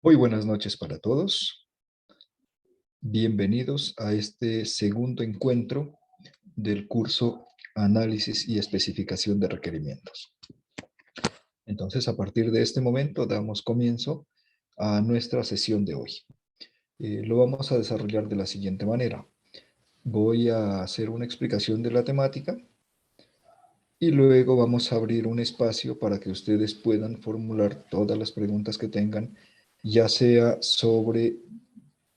Muy buenas noches para todos. Bienvenidos a este segundo encuentro del curso Análisis y Especificación de Requerimientos. Entonces, a partir de este momento, damos comienzo a nuestra sesión de hoy. Lo vamos a desarrollar de la siguiente manera. Voy a hacer una explicación de la temática y luego vamos a abrir un espacio para que ustedes puedan formular todas las preguntas que tengan, ya sea sobre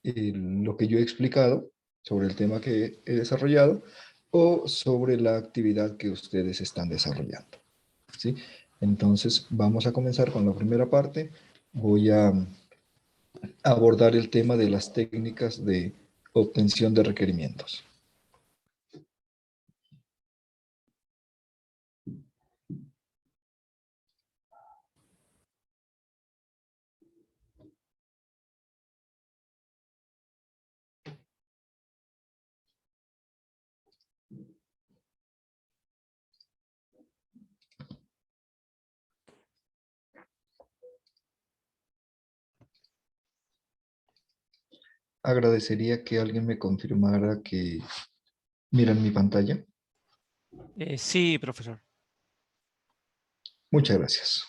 lo que yo he explicado, sobre el tema que he desarrollado, o sobre la actividad que ustedes están desarrollando. ¿Sí? Entonces, vamos a comenzar con la primera parte. Voy a abordar el tema de las técnicas de obtención de requerimientos. Agradecería que alguien me confirmara que miran mi pantalla. Sí, profesor. Muchas gracias.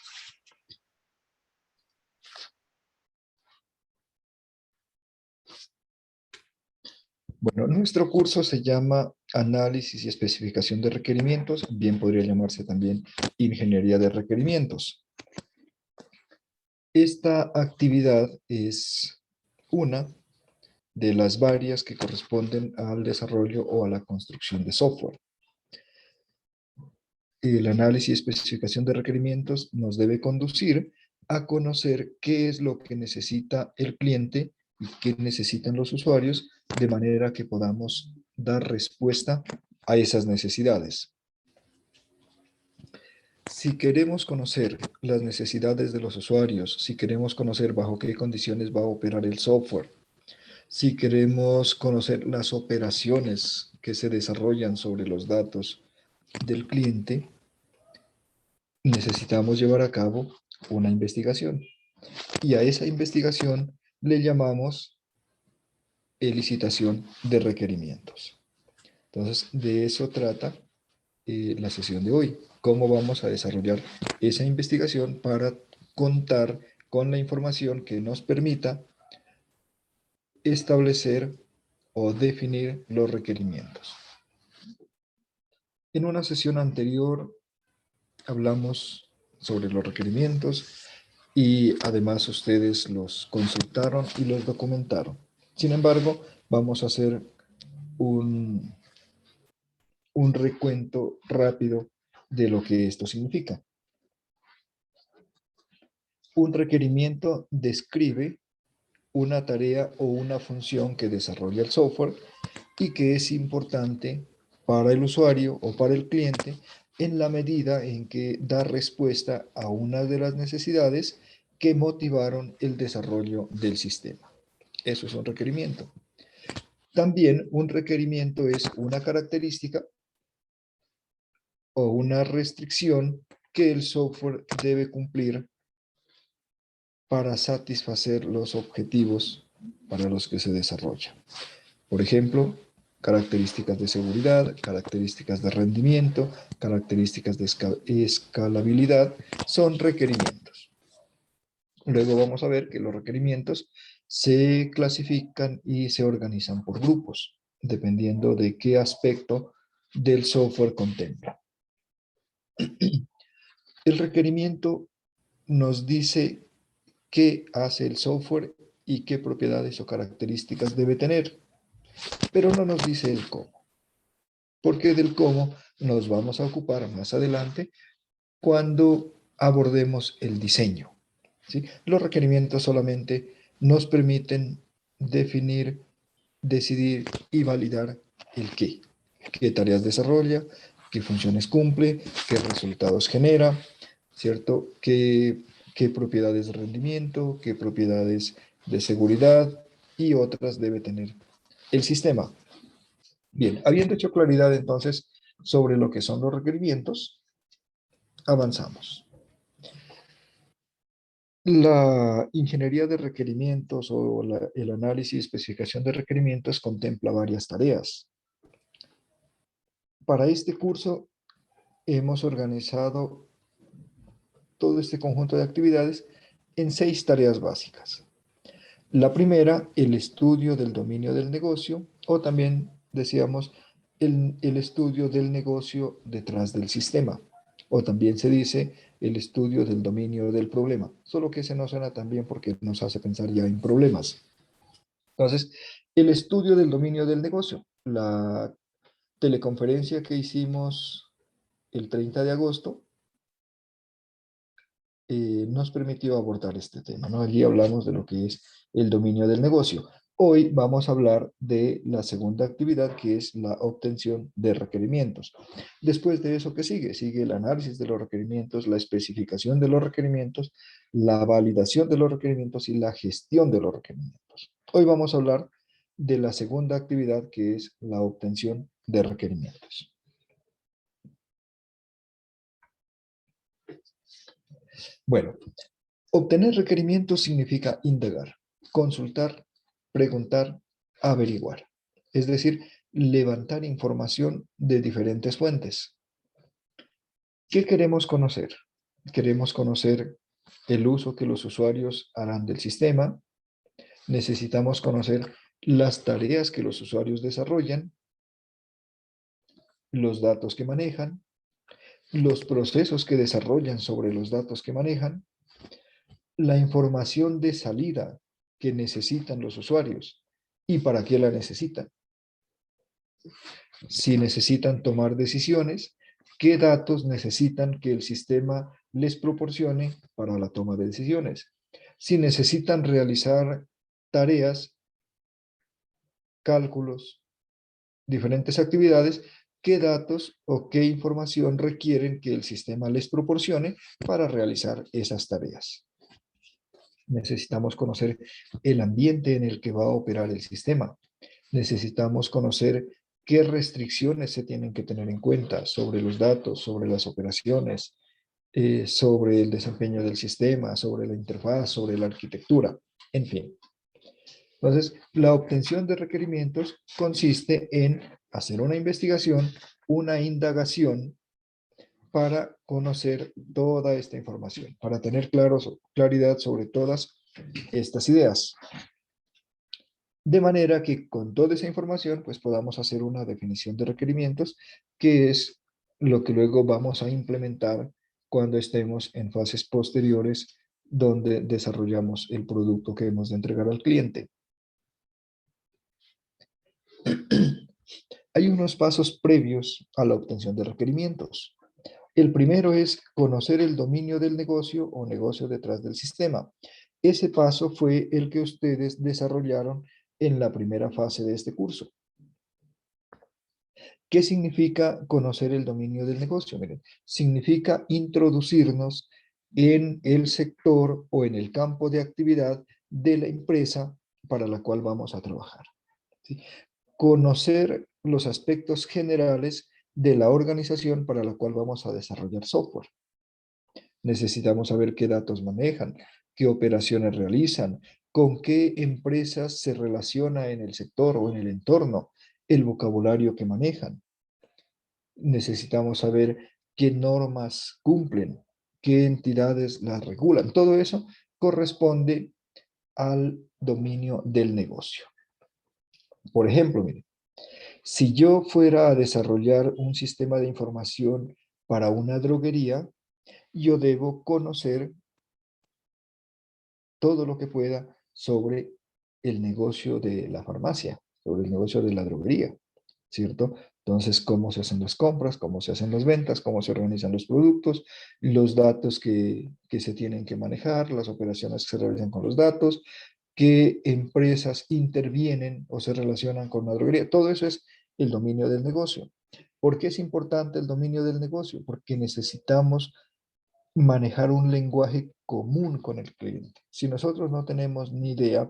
Bueno, nuestro curso se llama Análisis y Especificación de Requerimientos, bien podría llamarse también Ingeniería de Requerimientos. Esta actividad es una de las varias que corresponden al desarrollo o a la construcción de software. El análisis y especificación de requerimientos nos debe conducir a conocer qué es lo que necesita el cliente y qué necesitan los usuarios, de manera que podamos dar respuesta a esas necesidades. Si queremos conocer las necesidades de los usuarios, si queremos conocer bajo qué condiciones va a operar el software, si queremos conocer las operaciones que se desarrollan sobre los datos del cliente, necesitamos llevar a cabo una investigación. Y a esa investigación le llamamos elicitación de requerimientos. Entonces, de eso trata la sesión de hoy. Cómo vamos a desarrollar esa investigación para contar con la información que nos permita establecer o definir los requerimientos. En una sesión anterior hablamos sobre los requerimientos y además ustedes los consultaron y los documentaron. Sin embargo, vamos a hacer un recuento rápido de lo que esto significa. Un requerimiento describe una tarea o una función que desarrolla el software y que es importante para el usuario o para el cliente en la medida en que da respuesta a una de las necesidades que motivaron el desarrollo del sistema. Eso es un requerimiento. También un requerimiento es una característica o una restricción que el software debe cumplir para satisfacer los objetivos para los que se desarrolla. Por ejemplo, características de seguridad, características de rendimiento, características de escalabilidad, son requerimientos. Luego vamos a ver que los requerimientos se clasifican y se organizan por grupos, dependiendo de qué aspecto del software contempla. El requerimiento nos dice qué hace el software y qué propiedades o características debe tener, pero no nos dice el cómo, porque del cómo nos vamos a ocupar más adelante cuando abordemos el diseño. ¿Sí? Los requerimientos solamente nos permiten definir, decidir y validar el qué tareas desarrolla, qué funciones cumple, qué resultados genera, ¿cierto? Qué propiedades de rendimiento, qué propiedades de seguridad y otras debe tener el sistema. Bien, habiendo hecho claridad entonces sobre lo que son los requerimientos, avanzamos. La ingeniería de requerimientos o el análisis y especificación de requerimientos contempla varias tareas. Para este curso hemos organizado todo este conjunto de actividades en 6 tareas básicas. La primera, el estudio del dominio del negocio, o también decíamos el estudio del negocio detrás del sistema, o también se dice el estudio del dominio del problema, solo que ese no suena tan bien porque nos hace pensar ya en problemas. Entonces, el estudio del dominio del negocio, la teleconferencia que hicimos el 30 de agosto, nos permitió abordar este tema, ¿no? Allí hablamos de lo que es el dominio del negocio. Hoy vamos a hablar de la segunda actividad, que es la obtención de requerimientos. Después de eso, ¿qué sigue? Sigue el análisis de los requerimientos, la especificación de los requerimientos, la validación de los requerimientos y la gestión de los requerimientos. Hoy vamos a hablar de la segunda actividad, que es la obtención de requerimientos. Bueno, obtener requerimientos significa indagar, consultar, preguntar, averiguar. Es decir, levantar información de diferentes fuentes. ¿Qué queremos conocer? Queremos conocer el uso que los usuarios harán del sistema. Necesitamos conocer las tareas que los usuarios desarrollan, los datos que manejan, los procesos que desarrollan sobre los datos que manejan, la información de salida que necesitan los usuarios y para qué la necesitan. Si necesitan tomar decisiones, qué datos necesitan que el sistema les proporcione para la toma de decisiones. Si necesitan realizar tareas, cálculos, diferentes actividades, qué datos o qué información requieren que el sistema les proporcione para realizar esas tareas. Necesitamos conocer el ambiente en el que va a operar el sistema. Necesitamos conocer qué restricciones se tienen que tener en cuenta sobre los datos, sobre las operaciones, sobre el desempeño del sistema, sobre la interfaz, sobre la arquitectura, en fin. Entonces, la obtención de requerimientos consiste en hacer una investigación, una indagación para conocer toda esta información, para tener claridad sobre todas estas ideas. De manera que con toda esa información, pues podamos hacer una definición de requerimientos, que es lo que luego vamos a implementar cuando estemos en fases posteriores donde desarrollamos el producto que hemos de entregar al cliente. Hay unos pasos previos a la obtención de requerimientos. El primero es conocer el dominio del negocio o negocio detrás del sistema. Ese paso fue el que ustedes desarrollaron en la primera fase de este curso. ¿Qué significa conocer el dominio del negocio? Miren, significa introducirnos en el sector o en el campo de actividad de la empresa para la cual vamos a trabajar, ¿sí? Conocer los aspectos generales de la organización para la cual vamos a desarrollar software. Necesitamos saber qué datos manejan, qué operaciones realizan, con qué empresas se relaciona en el sector o en el entorno, el vocabulario que manejan. Necesitamos saber qué normas cumplen, qué entidades las regulan. Todo eso corresponde al dominio del negocio. Por ejemplo, miren, si yo fuera a desarrollar un sistema de información para una droguería, yo debo conocer todo lo que pueda sobre el negocio de la farmacia, sobre el negocio de la droguería, ¿cierto? Entonces, cómo se hacen las compras, cómo se hacen las ventas, cómo se organizan los productos, los datos que se tienen que manejar, las operaciones que se realizan con los datos, qué empresas intervienen o se relacionan con la droguería. Todo eso es el dominio del negocio. ¿Por qué es importante el dominio del negocio? Porque necesitamos manejar un lenguaje común con el cliente. Si nosotros no tenemos ni idea,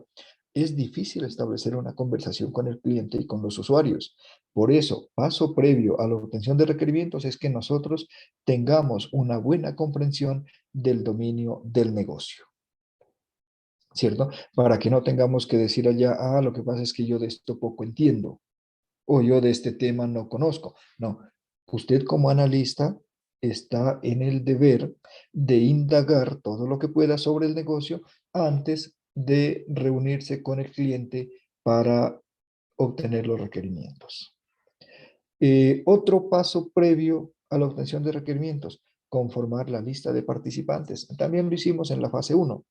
es difícil establecer una conversación con el cliente y con los usuarios. Por eso, paso previo a la obtención de requerimientos es que nosotros tengamos una buena comprensión del dominio del negocio. ¿cierto? Para que no tengamos que decir allá, ah, lo que pasa es que yo de esto poco entiendo o yo de este tema no conozco. No, usted como analista está en el deber de indagar todo lo que pueda sobre el negocio antes de reunirse con el cliente para obtener los requerimientos. Otro paso previo a la obtención de requerimientos, conformar la lista de participantes. También lo hicimos en la fase 1,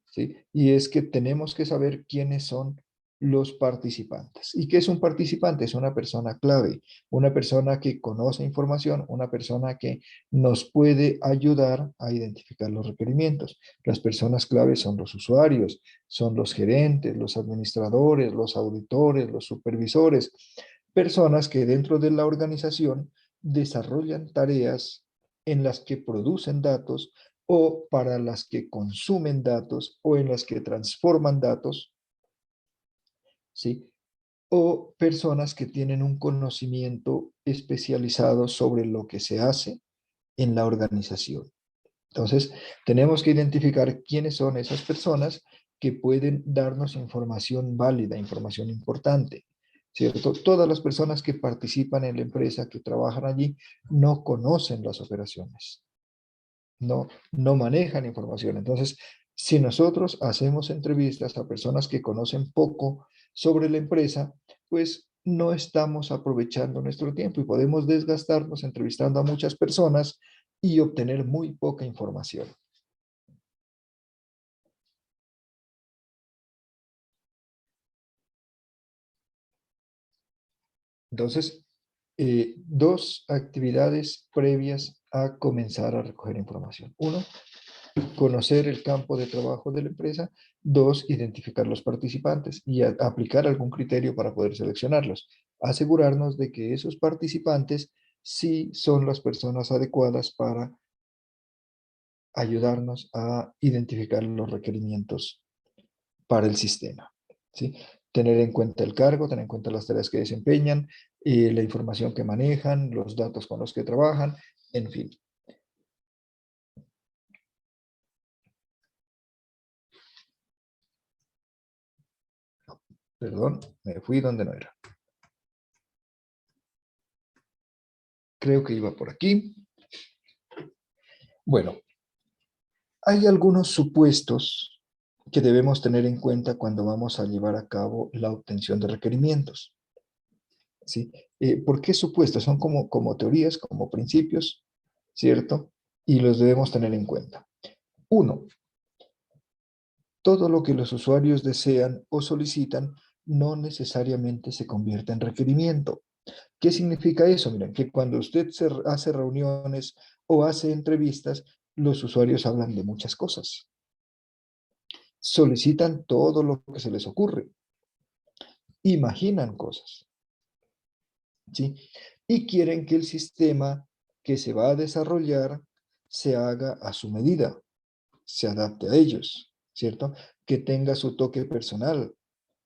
¿sí? Y es que tenemos que saber quiénes son los participantes. ¿Y qué es un participante? Es una persona clave, una persona que conoce información, una persona que nos puede ayudar a identificar los requerimientos. Las personas claves son los usuarios, son los gerentes, los administradores, los auditores, los supervisores, personas que dentro de la organización desarrollan tareas en las que producen datos o para las que consumen datos o en las que transforman datos, ¿sí? O personas que tienen un conocimiento especializado sobre lo que se hace en la organización. Entonces, tenemos que identificar quiénes son esas personas que pueden darnos información válida, información importante, ¿cierto? Todas las personas que participan en la empresa, que trabajan allí, no conocen las operaciones, no manejan información. Entonces, si nosotros hacemos entrevistas a personas que conocen poco sobre la empresa, pues no estamos aprovechando nuestro tiempo y podemos desgastarnos entrevistando a muchas personas y obtener muy poca información. Entonces, dos actividades previas a comenzar a recoger información. Uno, conocer el campo de trabajo de la empresa. Dos, identificar los participantes y aplicar algún criterio para poder seleccionarlos. Asegurarnos de que esos participantes sí son las personas adecuadas para ayudarnos a identificar los requerimientos para el sistema, ¿sí? Tener en cuenta el cargo, tener en cuenta las tareas que desempeñan, la información que manejan, los datos con los que trabajan, en fin. Perdón, me fui donde no era. Creo que iba por aquí. Bueno, hay algunos supuestos que debemos tener en cuenta cuando vamos a llevar a cabo la obtención de requerimientos, ¿sí? ¿Por qué supuestos? Son como teorías, como principios, ¿cierto? Y los debemos tener en cuenta. Uno, todo lo que los usuarios desean o solicitan no necesariamente se convierte en requerimiento. ¿Qué significa eso? Miren, que cuando usted hace reuniones o hace entrevistas, los usuarios hablan de muchas cosas. Solicitan todo lo que se les ocurre. Imaginan cosas, ¿sí? Y quieren que el sistema que se va a desarrollar se haga a su medida, se adapte a ellos, ¿cierto? Que tenga su toque personal,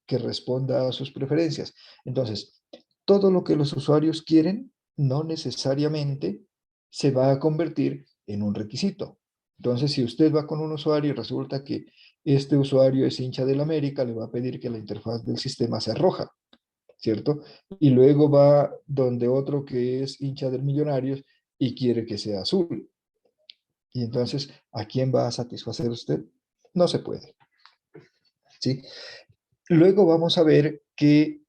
que responda a sus preferencias. Entonces, todo lo que los usuarios quieren no necesariamente se va a convertir en un requisito. Entonces, si usted va con un usuario y resulta que este usuario es hincha del América, le va a pedir que la interfaz del sistema sea roja, ¿cierto? Y luego va donde otro que es hincha del Millonarios y quiere que sea azul. Y entonces, ¿a quién va a satisfacer usted? No se puede, ¿sí? Luego vamos a ver que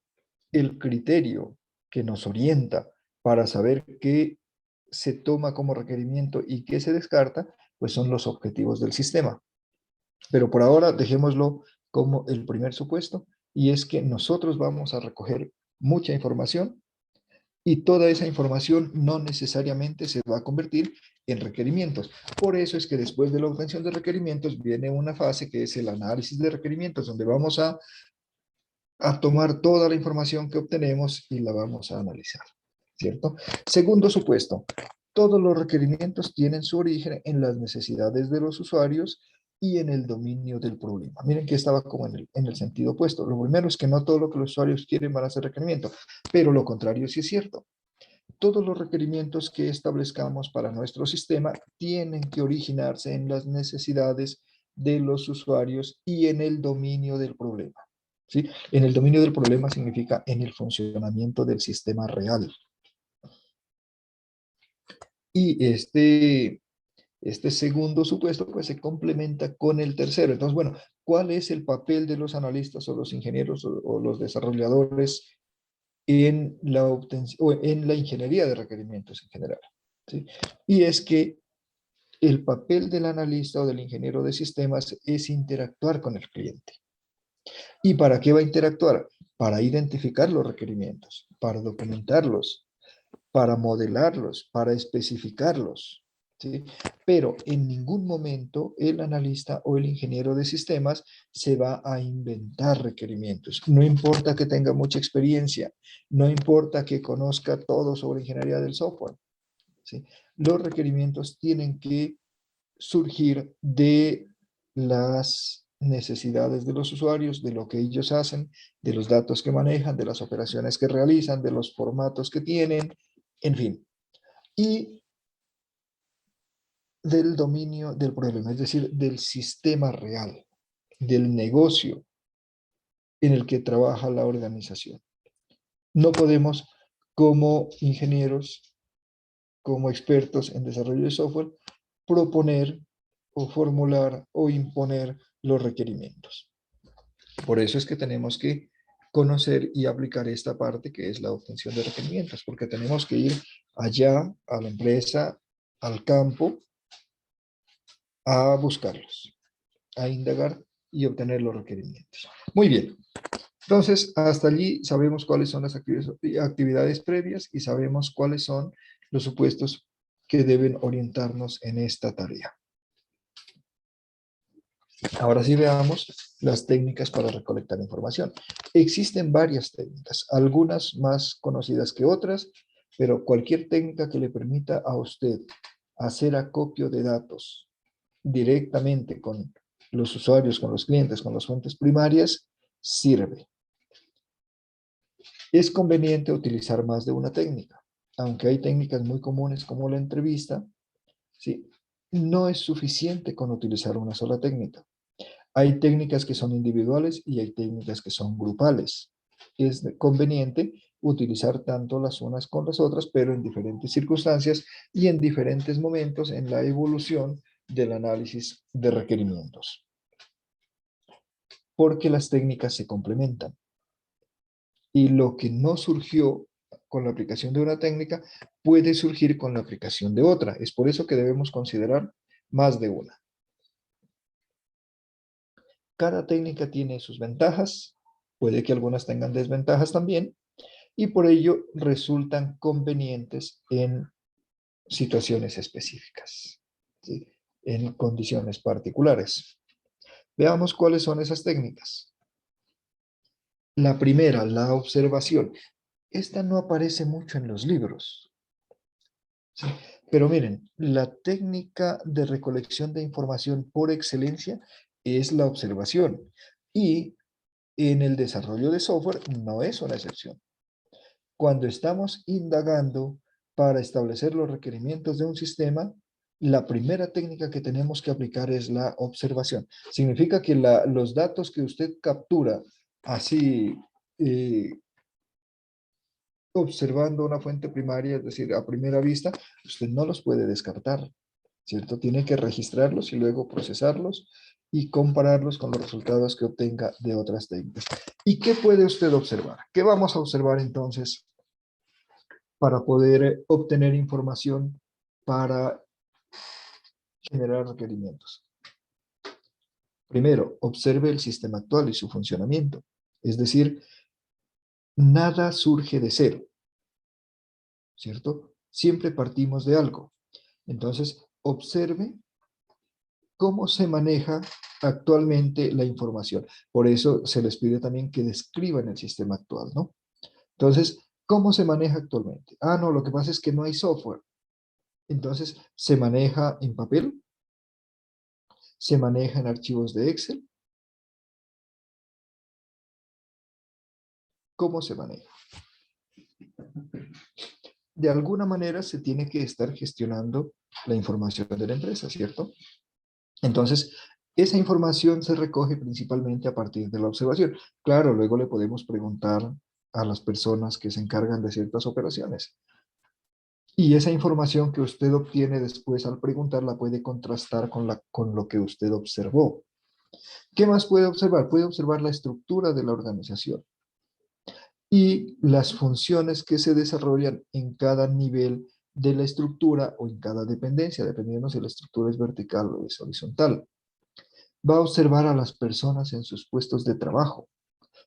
el criterio que nos orienta para saber qué se toma como requerimiento y qué se descarta, pues son los objetivos del sistema. Pero por ahora dejémoslo como el primer supuesto, y es que nosotros vamos a recoger mucha información y toda esa información no necesariamente se va a convertir en requerimientos. Por eso es que después de la obtención de requerimientos viene una fase que es el análisis de requerimientos, donde vamos a tomar toda la información que obtenemos y la vamos a analizar, ¿cierto? Segundo supuesto, todos los requerimientos tienen su origen en las necesidades de los usuarios y en el dominio del problema. Miren que estaba como en el sentido opuesto. Lo primero es que no todo lo que los usuarios quieren van a ser requerimiento, pero lo contrario sí es cierto. Todos los requerimientos que establezcamos para nuestro sistema tienen que originarse en las necesidades de los usuarios y en el dominio del problema. ¿Sí? En el dominio del problema significa en el funcionamiento del sistema real. Y este segundo supuesto pues se complementa con el tercero. Entonces, bueno, ¿cuál es el papel de los analistas o los ingenieros o los desarrolladores en la obtención o en la ingeniería de requerimientos en general? ¿Sí? Y es que el papel del analista o del ingeniero de sistemas es interactuar con el cliente. ¿Y para qué va a interactuar? Para identificar los requerimientos, para documentarlos, para modelarlos, para especificarlos, ¿sí? Pero en ningún momento el analista o el ingeniero de sistemas se va a inventar requerimientos. No importa que tenga mucha experiencia, no importa que conozca todo sobre ingeniería del software, ¿sí? Los requerimientos tienen que surgir de las necesidades de los usuarios, de lo que ellos hacen, de los datos que manejan, de las operaciones que realizan, de los formatos que tienen, en fin. Y del dominio del problema, es decir, del sistema real, del negocio en el que trabaja la organización. No podemos, como ingenieros, como expertos en desarrollo de software, proponer o formular o imponer los requerimientos. Por eso es que tenemos que conocer y aplicar esta parte que es la obtención de requerimientos, porque tenemos que ir allá a la empresa, al campo, a buscarlos, a indagar y obtener los requerimientos. Muy bien. Entonces, hasta allí sabemos cuáles son las actividades previas y sabemos cuáles son los supuestos que deben orientarnos en esta tarea. Ahora sí veamos las técnicas para recolectar información. Existen varias técnicas, algunas más conocidas que otras, pero cualquier técnica que le permita a usted hacer acopio de datos directamente con los usuarios, con los clientes, con las fuentes primarias, sirve. Es conveniente utilizar más de una técnica, aunque hay técnicas muy comunes como la entrevista, ¿sí? No es suficiente con utilizar una sola técnica. Hay técnicas que son individuales y hay técnicas que son grupales. Es conveniente utilizar tanto las unas con las otras, pero en diferentes circunstancias y en diferentes momentos en la evolución del análisis de requerimientos. Porque las técnicas se complementan. Y lo que no surgió con la aplicación de una técnica puede surgir con la aplicación de otra. Es por eso que debemos considerar más de una. Cada técnica tiene sus ventajas, puede que algunas tengan desventajas también, y por ello resultan convenientes en situaciones específicas, ¿sí? En condiciones particulares. Veamos cuáles son esas técnicas. La primera, la observación. Esta no aparece mucho en los libros, ¿sí? Pero miren, la técnica de recolección de información por excelencia es la observación. Y en el desarrollo de software no es una excepción. Cuando estamos indagando para establecer los requerimientos de un sistema, la primera técnica que tenemos que aplicar es la observación. Significa que los datos que usted captura así, observando una fuente primaria, es decir, a primera vista, usted no los puede descartar, ¿cierto? Tiene que registrarlos y luego procesarlos y compararlos con los resultados que obtenga de otras técnicas. ¿Y qué puede usted observar? ¿Qué vamos a observar entonces para poder obtener información para generar requerimientos? Primero, observe el sistema actual y su funcionamiento. Es decir, nada surge de cero, ¿cierto? Siempre partimos de algo. Entonces, observe cómo se maneja actualmente la información. Por eso se les pide también que describan el sistema actual, ¿no? Entonces, ¿cómo se maneja actualmente? Ah, no, lo que pasa es que no hay software. Entonces, se maneja en papel, se maneja en archivos de Excel. ¿Cómo se maneja? De alguna manera se tiene que estar gestionando la información de la empresa, ¿cierto? Entonces, Esa información se recoge principalmente a partir de la observación. Claro, luego le podemos preguntar a las personas que se encargan de ciertas operaciones. Y esa información que usted obtiene después al preguntar la puede contrastar con lo que usted observó. ¿Qué más puede observar? Puede observar la estructura de la organización y las funciones que se desarrollan en cada nivel de la estructura o en cada dependencia, dependiendo si la estructura es vertical o es horizontal. Va a observar a las personas en sus puestos de trabajo.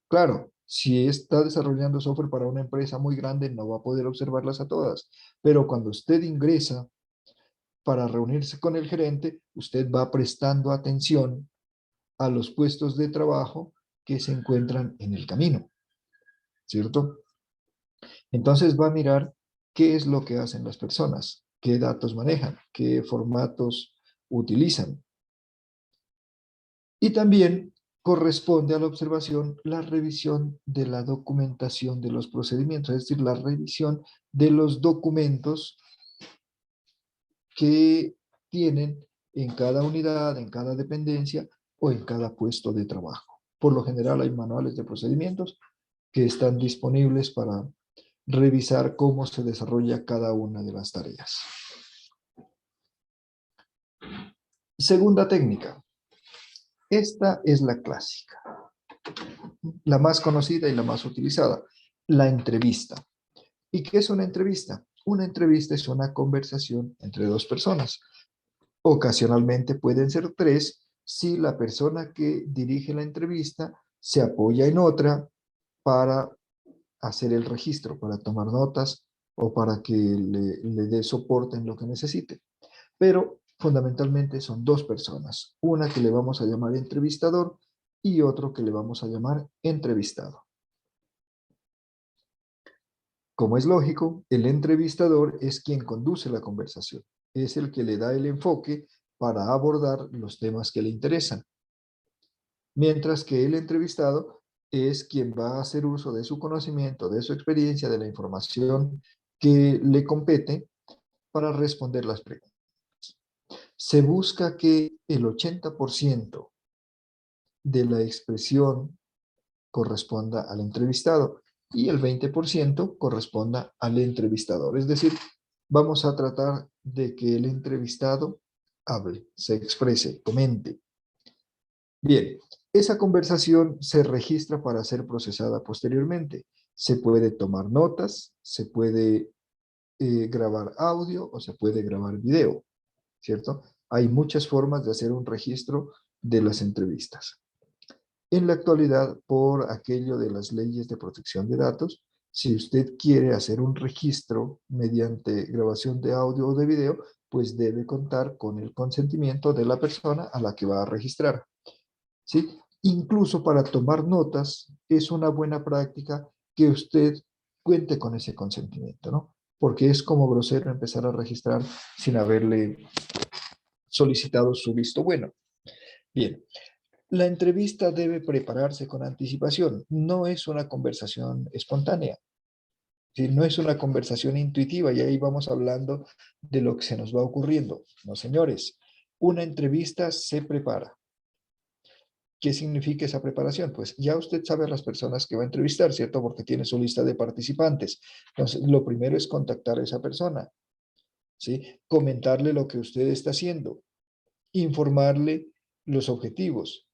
Claro, si está desarrollando software para una empresa muy grande, no va a poder observarlas a todas, pero cuando usted ingresa para reunirse con el gerente, usted va prestando atención a los puestos de trabajo que se encuentran en el camino, ¿cierto? Entonces va a mirar qué es lo que hacen las personas, qué datos manejan, qué formatos utilizan. Y también corresponde a la observación la revisión de la documentación de los procedimientos, es decir, la revisión de los documentos que tienen en cada unidad, en cada dependencia o en cada puesto de trabajo. Por lo general hay manuales de procedimientos que están disponibles para revisar cómo se desarrolla cada una de las tareas. Segunda técnica. Esta es la clásica, la más conocida y la más utilizada, la entrevista. ¿Y qué es una entrevista? Una entrevista es una conversación entre dos personas. Ocasionalmente pueden ser tres si la persona que dirige la entrevista se apoya en otra para hacer el registro, para tomar notas o para que le dé soporte en lo que necesite. Pero fundamentalmente son dos personas, una que le vamos a llamar entrevistador y otro que le vamos a llamar entrevistado. Como es lógico, el entrevistador es quien conduce la conversación, es el que le da el enfoque para abordar los temas que le interesan, mientras que el entrevistado es quien va a hacer uso de su conocimiento, de su experiencia, de la información que le compete para responder las preguntas. Se busca que el 80% de la expresión corresponda al entrevistado y el 20% corresponda al entrevistador. Es decir, vamos a tratar de que el entrevistado hable, se exprese, comente. Bien, esa conversación se registra para ser procesada posteriormente. Se puede tomar notas, se puede grabar audio o se puede grabar video, ¿cierto? Hay muchas formas de hacer un registro de las entrevistas. En la actualidad, por aquello de las leyes de protección de datos, si usted quiere hacer un registro mediante grabación de audio o de video, pues debe contar con el consentimiento de la persona a la que va a registrar, ¿sí? Incluso para tomar notas es una buena práctica que usted cuente con ese consentimiento, ¿no? Porque es como grosero empezar a registrar sin haberle solicitado su visto bueno. Bien, la entrevista debe prepararse con anticipación. No es una conversación espontánea. ¿Sí? No es una conversación intuitiva y ahí vamos hablando de lo que se nos va ocurriendo. No, señores, una entrevista se prepara. ¿Qué significa esa preparación? Pues ya usted sabe a las personas que va a entrevistar, ¿cierto? Porque tiene su lista de participantes. Entonces, lo primero es contactar a esa persona, ¿sí? Comentarle lo que usted está haciendo, informarle los objetivos,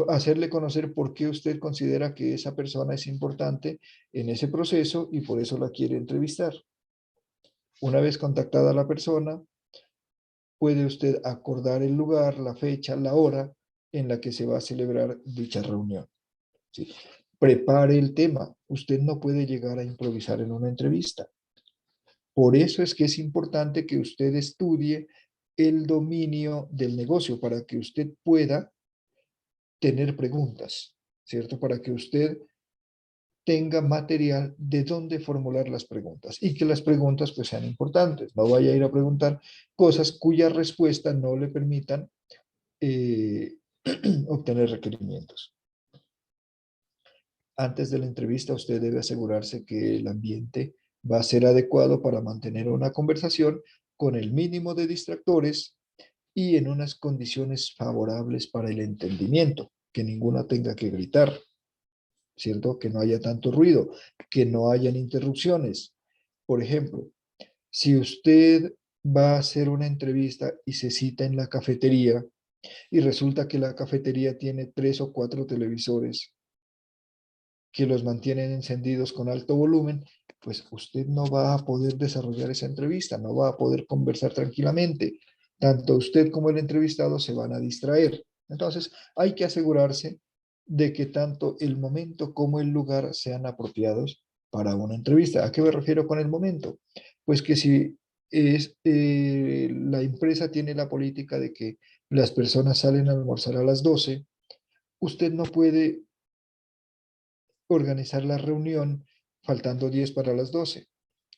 hacerle conocer por qué usted considera que esa persona es importante en ese proceso y por eso la quiere entrevistar. Una vez contactada la persona, puede usted acordar el lugar, la fecha, la hora en la que se va a celebrar dicha reunión, ¿sí? Prepare el tema. Usted no puede llegar a improvisar en una entrevista. Por eso es que es importante que usted estudie el dominio del negocio para que usted pueda tener preguntas, ¿cierto? Para que usted tenga material de dónde formular las preguntas y que las preguntas pues sean importantes. No vaya a ir a preguntar cosas cuya respuesta no le permitan obtener requerimientos. Antes de la entrevista usted debe asegurarse que el ambiente va a ser adecuado para mantener una conversación con el mínimo de distractores y en unas condiciones favorables para el entendimiento, que ninguna tenga que gritar, ¿cierto? Que no haya tanto ruido, que no hayan interrupciones. Por ejemplo, si usted va a hacer una entrevista y se cita en la cafetería y resulta que la cafetería tiene 3 o 4 televisores que los mantienen encendidos con alto volumen, pues usted no va a poder desarrollar esa entrevista, no va a poder conversar tranquilamente. Tanto usted como el entrevistado se van a distraer. Entonces, hay que asegurarse de que tanto el momento como el lugar sean apropiados para una entrevista. ¿A qué me refiero con el momento? Pues que si la empresa tiene la política de que las personas salen a almorzar a las 12, usted no puede organizar la reunión faltando 10 para las 12,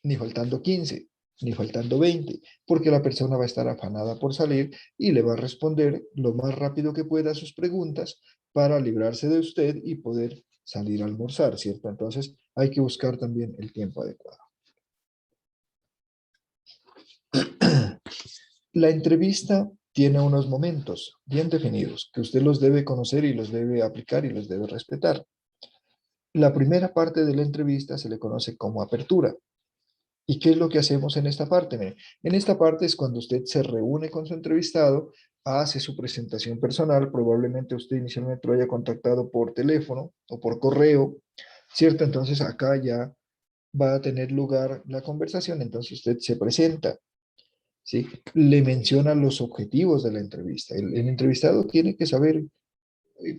ni faltando 15, ni faltando 20, porque la persona va a estar afanada por salir y le va a responder lo más rápido que pueda a sus preguntas para librarse de usted y poder salir a almorzar, ¿cierto? Entonces hay que buscar también el tiempo adecuado. La entrevista tiene unos momentos bien definidos que usted los debe conocer y los debe aplicar y los debe respetar. La primera parte de la entrevista se le conoce como apertura. ¿Y qué es lo que hacemos en esta parte? Mire, en esta parte es cuando usted se reúne con su entrevistado, hace su presentación personal, probablemente usted inicialmente lo haya contactado por teléfono o por correo, ¿cierto? Entonces acá ya va a tener lugar la conversación, entonces usted se presenta, ¿sí? Le menciona los objetivos de la entrevista. El entrevistado tiene que saber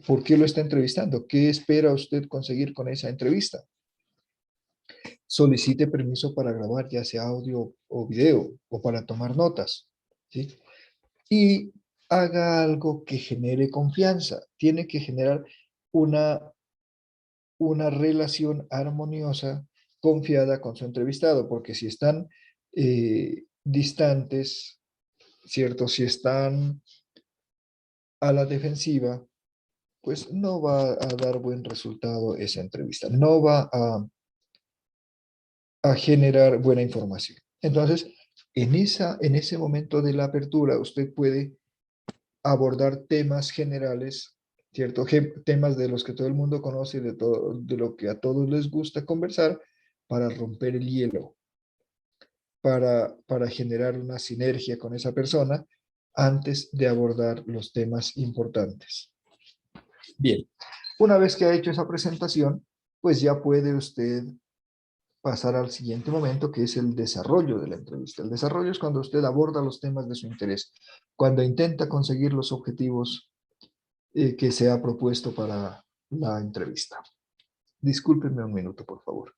por qué lo está entrevistando, qué espera usted conseguir con esa entrevista. Solicite permiso para grabar, ya sea audio o video, o para tomar notas, ¿sí? Y haga algo que genere confianza. Tiene que generar una, una relación armoniosa, confiada con su entrevistado, porque si están distantes, ¿cierto? Si están a la defensiva, pues no va a dar buen resultado esa entrevista, no va a generar buena información. Entonces, en ese momento de la apertura, usted puede abordar temas generales, ¿cierto? Temas de los que todo el mundo conoce, de lo que a todos les gusta conversar, para romper el hielo, para generar una sinergia con esa persona antes de abordar los temas importantes. Bien, una vez que ha hecho esa presentación, pues ya puede usted pasar al siguiente momento, que es el desarrollo de la entrevista. El desarrollo es cuando usted aborda los temas de su interés, cuando intenta conseguir los objetivos que se ha propuesto para la entrevista. Discúlpenme un minuto, por favor.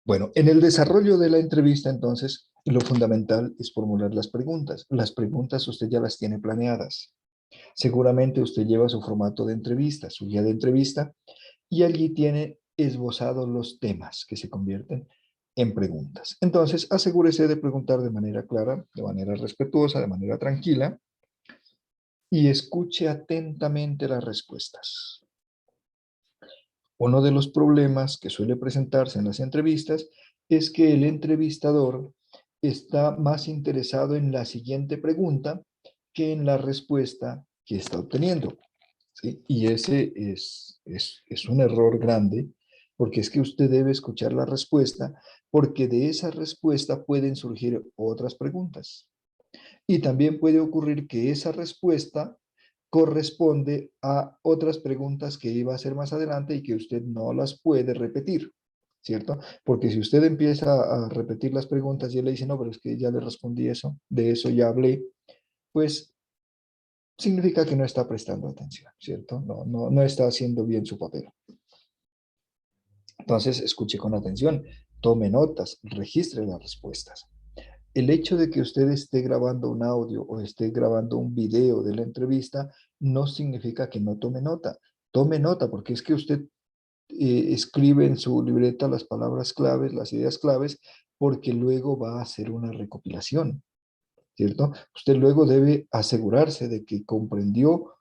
Bueno, en el desarrollo de la entrevista, entonces, lo fundamental es formular las preguntas. Las preguntas usted ya las tiene planeadas. Seguramente usted lleva su formato de entrevista, su guía de entrevista, y allí tiene esbozados los temas que se convierten en preguntas. Entonces, asegúrese de preguntar de manera clara, de manera respetuosa, de manera tranquila, y escuche atentamente las respuestas. Uno de los problemas que suele presentarse en las entrevistas es que el entrevistador está más interesado en la siguiente pregunta que en la respuesta que está obteniendo, ¿sí? Y ese es un error grande, porque es que usted debe escuchar la respuesta porque de esa respuesta pueden surgir otras preguntas. Y también puede ocurrir que esa respuesta corresponde a otras preguntas que iba a hacer más adelante y que usted no las puede repetir, ¿cierto? Porque si usted empieza a repetir las preguntas y él le dice, no, pero es que ya le respondí eso, de eso ya hablé, pues significa que no está prestando atención, ¿cierto? No está haciendo bien su papel. Entonces, escuche con atención, tome notas, registre las respuestas. El hecho de que usted esté grabando un audio o esté grabando un video de la entrevista no significa que no tome nota. Tome nota porque es que usted escribe en su libreta las palabras claves, las ideas claves, porque luego va a hacer una recopilación, ¿cierto? Usted luego debe asegurarse de que comprendió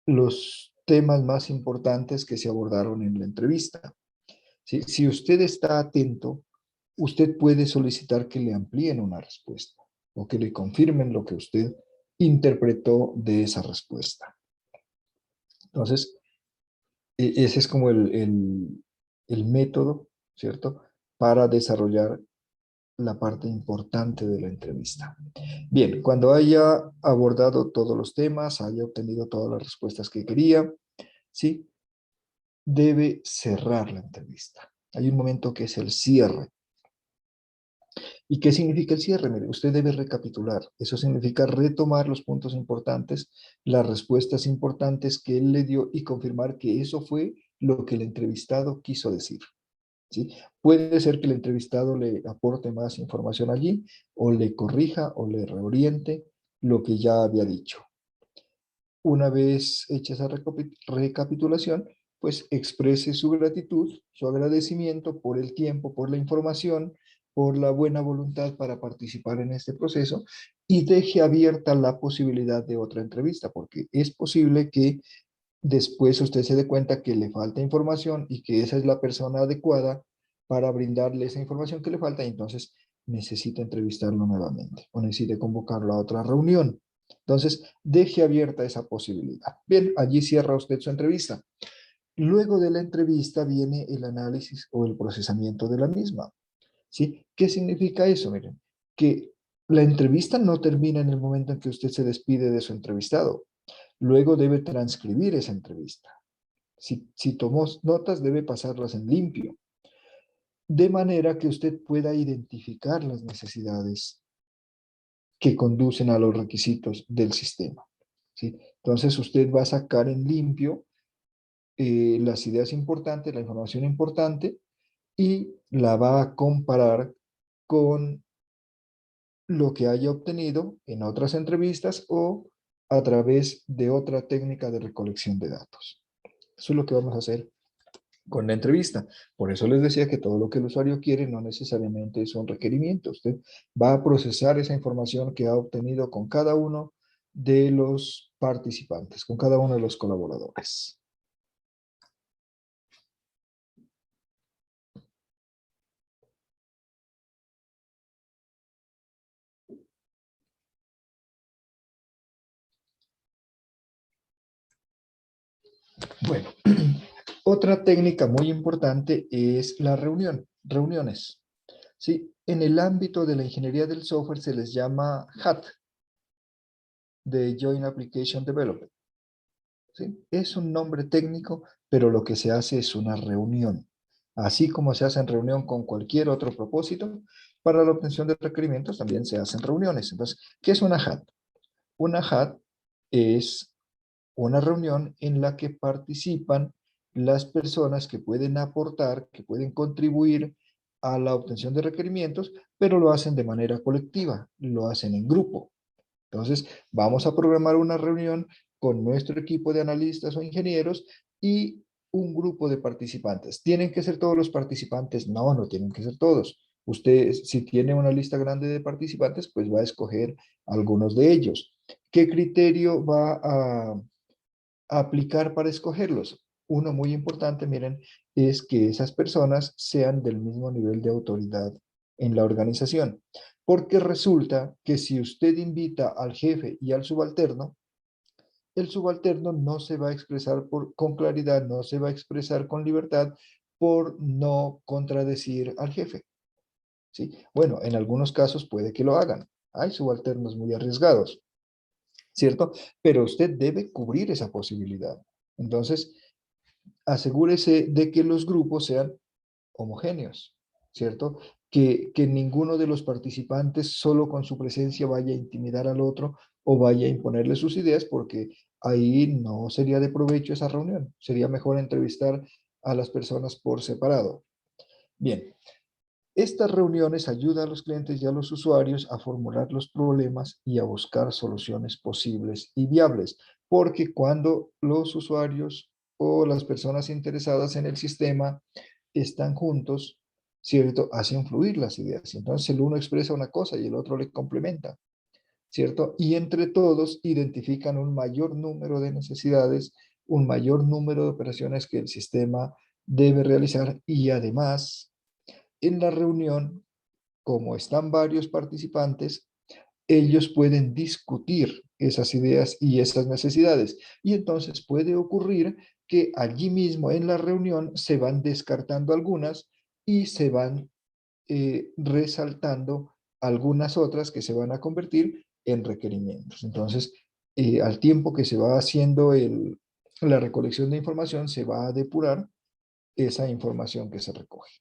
los temas más importantes que se abordaron en la entrevista. ¿Sí? Si usted está atento, usted puede solicitar que le amplíen una respuesta o que le confirmen lo que usted interpretó de esa respuesta. Entonces, ese es como el método, ¿cierto? Para desarrollar la parte importante de la entrevista. Bien, cuando haya abordado todos los temas, haya obtenido todas las respuestas que quería, ¿sí? Debe cerrar la entrevista. Hay un momento que es el cierre. ¿Y qué significa el cierre? Mire, usted debe recapitular. Eso significa retomar los puntos importantes, las respuestas importantes que él le dio y confirmar que eso fue lo que el entrevistado quiso decir. ¿Sí? Puede ser que el entrevistado le aporte más información allí, o le corrija, o le reoriente lo que ya había dicho. Una vez hecha esa recapitulación, pues exprese su gratitud, su agradecimiento por el tiempo, por la información, por la buena voluntad para participar en este proceso y deje abierta la posibilidad de otra entrevista, porque es posible que después usted se dé cuenta que le falta información y que esa es la persona adecuada para brindarle esa información que le falta y entonces necesita entrevistarlo nuevamente o necesite convocarlo a otra reunión. Entonces, deje abierta esa posibilidad. Bien, allí cierra usted su entrevista. Luego de la entrevista viene el análisis o el procesamiento de la misma. ¿Sí? ¿Qué significa eso? Miren, que la entrevista no termina en el momento en que usted se despide de su entrevistado. Luego debe transcribir esa entrevista. Si tomó notas, debe pasarlas en limpio, de manera que usted pueda identificar las necesidades que conducen a los requisitos del sistema. ¿Sí? Entonces usted va a sacar en limpio las ideas importantes, la información importante, y la va a comparar con lo que haya obtenido en otras entrevistas o a través de otra técnica de recolección de datos. Eso es lo que vamos a hacer con la entrevista. Por eso les decía que todo lo que el usuario quiere no necesariamente es un requerimiento. Usted va a procesar esa información que ha obtenido con cada uno de los participantes, con cada uno de los colaboradores. Bueno, otra técnica muy importante es la reuniones. ¿Sí? En el ámbito de la ingeniería del software se les llama HAT, de Joint Application Development. ¿Sí? Es un nombre técnico, pero lo que se hace es una reunión. Así como se hace en reunión con cualquier otro propósito, para la obtención de requerimientos también se hacen reuniones. Entonces, ¿qué es una HAT? Una HAT es una reunión en la que participan las personas que pueden aportar, que pueden contribuir a la obtención de requerimientos, pero lo hacen de manera colectiva, lo hacen en grupo. Entonces, vamos a programar una reunión con nuestro equipo de analistas o ingenieros y un grupo de participantes. ¿Tienen que ser todos los participantes? No, no tienen que ser todos. Usted, si tiene una lista grande de participantes, pues va a escoger algunos de ellos. ¿Qué criterio va a aplicar para escogerlos? Uno muy importante, miren, es que esas personas sean del mismo nivel de autoridad en la organización. Porque resulta que si usted invita al jefe y al subalterno, el subalterno no se va a expresar con claridad, no se va a expresar con libertad por no contradecir al jefe. ¿sí? Bueno, en algunos casos puede que lo hagan. Hay subalternos muy arriesgados, ¿cierto? Pero usted debe cubrir esa posibilidad. Entonces, asegúrese de que los grupos sean homogéneos, ¿cierto? Que ninguno de los participantes solo con su presencia vaya a intimidar al otro o vaya a imponerle sus ideas, porque ahí no sería de provecho esa reunión. Sería mejor entrevistar a las personas por separado. Bien, estas reuniones ayudan a los clientes y a los usuarios a formular los problemas y a buscar soluciones posibles y viables, porque cuando los usuarios o las personas interesadas en el sistema están juntos, ¿cierto? Hacen fluir las ideas. Entonces el uno expresa una cosa y el otro le complementa, ¿cierto? Y entre todos identifican un mayor número de necesidades, un mayor número de operaciones que el sistema debe realizar y además en la reunión, como están varios participantes, ellos pueden discutir esas ideas y esas necesidades. Y entonces puede ocurrir que allí mismo en la reunión se van descartando algunas y se van resaltando algunas otras que se van a convertir en requerimientos. Entonces, al tiempo que se va haciendo la recolección de información, se va a depurar esa información que se recoge.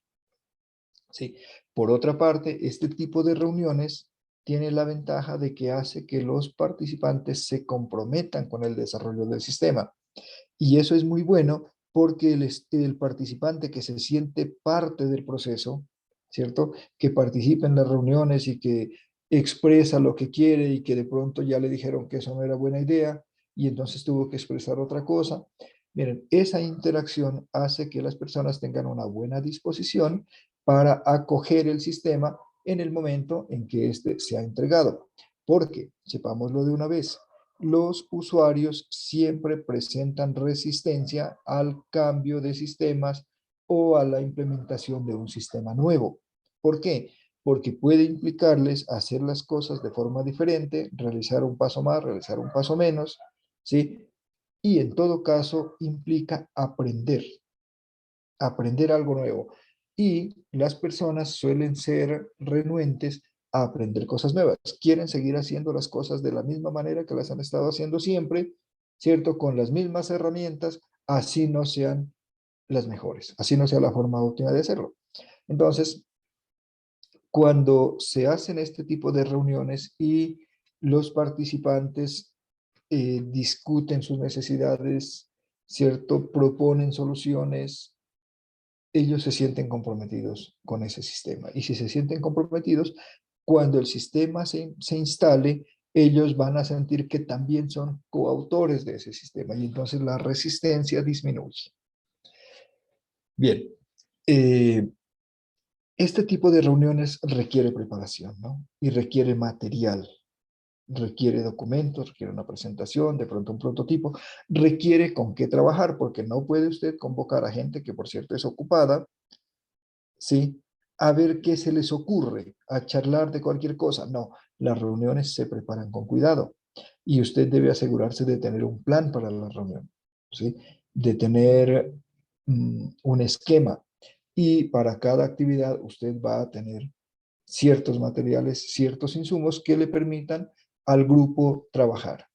¿Sí? Por otra parte, este tipo de reuniones tiene la ventaja de que hace que los participantes se comprometan con el desarrollo del sistema. Y eso es muy bueno porque el participante que se siente parte del proceso, ¿cierto? Que participa en las reuniones y que expresa lo que quiere y que de pronto ya le dijeron que eso no era buena idea y entonces tuvo que expresar otra cosa. Miren, esa interacción hace que las personas tengan una buena disposición para acoger el sistema en el momento en que éste se ha entregado. Porque, sepámoslo de una vez, los usuarios siempre presentan resistencia al cambio de sistemas o a la implementación de un sistema nuevo. ¿Por qué? Porque puede implicarles hacer las cosas de forma diferente, realizar un paso más, realizar un paso menos, ¿sí? Y en todo caso implica aprender algo nuevo. Y las personas suelen ser renuentes a aprender cosas nuevas. Quieren seguir haciendo las cosas de la misma manera que las han estado haciendo siempre, ¿cierto? Con las mismas herramientas, así no sean las mejores, así no sea la forma óptima de hacerlo. Entonces, cuando se hacen este tipo de reuniones y los participantes discuten sus necesidades, ¿cierto? Proponen soluciones, ellos se sienten comprometidos con ese sistema. Y si se sienten comprometidos, cuando el sistema se instale, ellos van a sentir que también son coautores de ese sistema y entonces la resistencia disminuye. Bien, eh, este tipo de reuniones requiere preparación, ¿no? Y requiere material, requiere documentos, requiere una presentación, de pronto un prototipo, requiere con qué trabajar, porque no puede usted convocar a gente que, por cierto, es ocupada, ¿sí? A ver qué se les ocurre, a charlar de cualquier cosa. No, las reuniones se preparan con cuidado y usted debe asegurarse de tener un plan para la reunión, ¿sí? De tener un esquema y para cada actividad usted va a tener ciertos materiales, ciertos insumos que le permitan al grupo trabajar.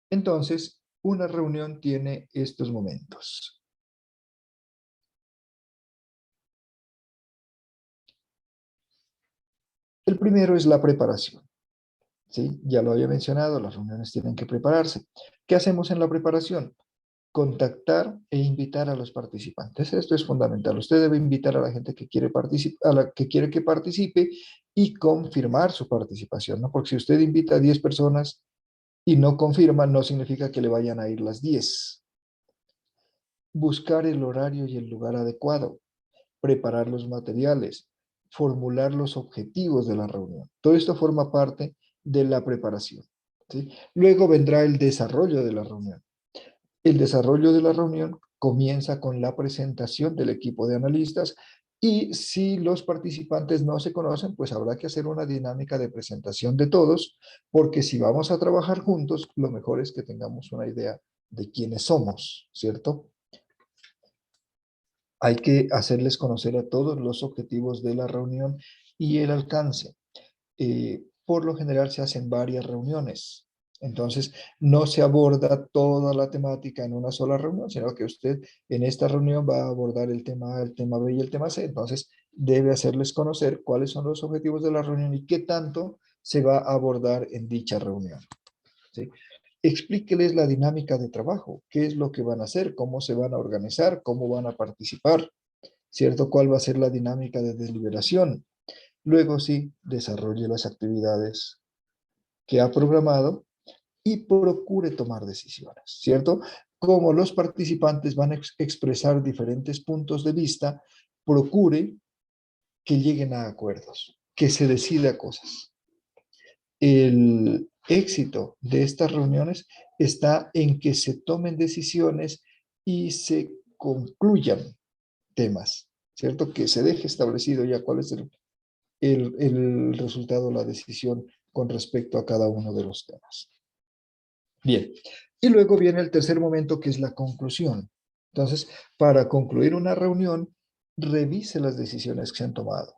Entonces, una reunión tiene estos momentos. El primero es la preparación. ¿Sí? Ya lo había mencionado, las reuniones tienen que prepararse. ¿Qué hacemos en la preparación? Contactar e invitar a los participantes. Esto es fundamental. Usted debe invitar a la gente que quiere participar, a la que quiere que participe y confirmar su participación, ¿no? Porque si usted invita a 10 personas y no confirma, no significa que le vayan a ir las 10. Buscar el horario y el lugar adecuado, preparar los materiales, formular los objetivos de la reunión. Todo esto forma parte de la preparación, ¿sí? Luego vendrá el desarrollo de la reunión. El desarrollo de la reunión comienza con la presentación del equipo de analistas y si los participantes no se conocen, pues habrá que hacer una dinámica de presentación de todos, porque si vamos a trabajar juntos, lo mejor es que tengamos una idea de quiénes somos, ¿cierto? Hay que hacerles conocer a todos los objetivos de la reunión y el alcance. Por lo general se hacen varias reuniones. Entonces, no se aborda toda la temática en una sola reunión, sino que usted en esta reunión va a abordar el tema A, el tema B y el tema C. Entonces, debe hacerles conocer cuáles son los objetivos de la reunión y qué tanto se va a abordar en dicha reunión, ¿sí? Explíqueles la dinámica de trabajo, qué es lo que van a hacer, cómo se van a organizar, cómo van a participar, ¿cierto? ¿Cuál va a ser la dinámica de deliberación? Luego sí, desarrolle las actividades que ha programado y procure tomar decisiones, ¿cierto? Como los participantes van a expresar diferentes puntos de vista, procure que lleguen a acuerdos, que se decida cosas. El éxito de estas reuniones está en que se tomen decisiones y se concluyan temas, ¿cierto? Que se deje establecido ya cuál es el resultado, la decisión con respecto a cada uno de los temas. Bien, y luego viene el tercer momento que es la conclusión. Entonces, para concluir una reunión, revise las decisiones que se han tomado.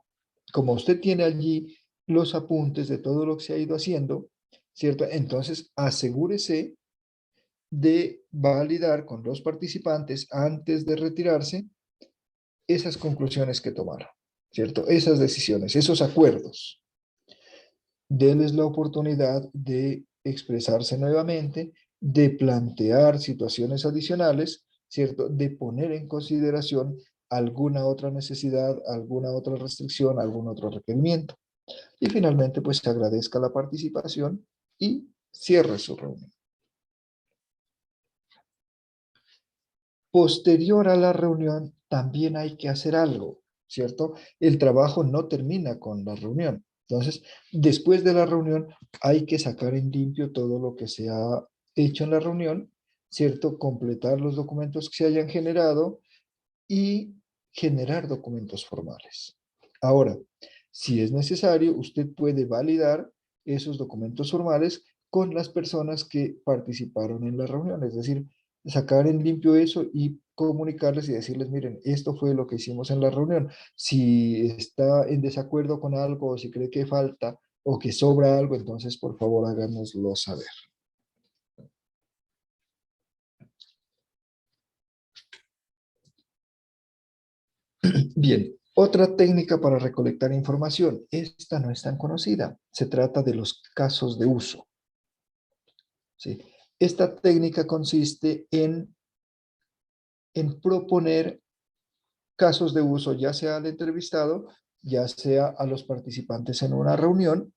Como usted tiene allí los apuntes de todo lo que se ha ido haciendo, ¿cierto? Entonces, asegúrese de validar con los participantes antes de retirarse esas conclusiones que tomaron, ¿cierto? Esas decisiones, esos acuerdos. Denles la oportunidad de expresarse nuevamente, de plantear situaciones adicionales, ¿cierto? De poner en consideración alguna otra necesidad, alguna otra restricción, algún otro requerimiento. Y finalmente, pues se agradezca la participación y cierre su reunión. Posterior a la reunión, también hay que hacer algo, ¿cierto? El trabajo no termina con la reunión. Entonces, después de la reunión, hay que sacar en limpio todo lo que se ha hecho en la reunión, ¿cierto? Completar los documentos que se hayan generado y generar documentos formales. Ahora, si es necesario, usted puede validar esos documentos formales con las personas que participaron en la reunión, es decir, sacar en limpio eso y comunicarles y decirles, miren, esto fue lo que hicimos en la reunión. Si está en desacuerdo con algo o si cree que falta o que sobra algo, entonces por favor háganoslo saber. Bien, otra técnica para recolectar información. Esta no es tan conocida. Se trata de los casos de uso, ¿sí? Esta técnica consiste en proponer casos de uso, ya sea al entrevistado, ya sea a los participantes en una reunión,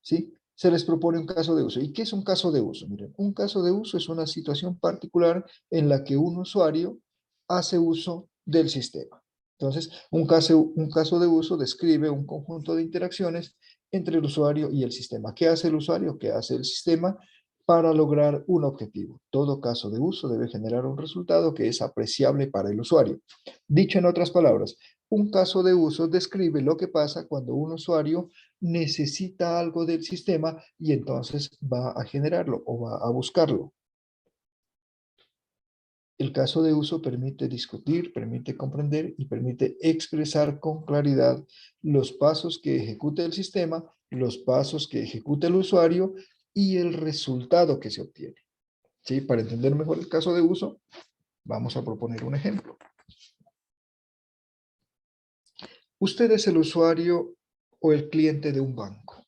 ¿sí? Se les propone un caso de uso. ¿Y qué es un caso de uso? Miren, un caso de uso es una situación particular en la que un usuario hace uso del sistema. Entonces, un caso de uso describe un conjunto de interacciones entre el usuario y el sistema. ¿Qué hace el usuario? ¿Qué hace el sistema para lograr un objetivo? Todo caso de uso debe generar un resultado que es apreciable para el usuario. Dicho en otras palabras, un caso de uso describe lo que pasa cuando un usuario necesita algo del sistema y entonces va a generarlo o va a buscarlo. El caso de uso permite discutir, permite comprender y permite expresar con claridad los pasos que ejecuta el sistema, los pasos que ejecuta el usuario y el resultado que se obtiene. ¿Sí? Para entender mejor el caso de uso, vamos a proponer un ejemplo. Usted es el usuario o el cliente de un banco,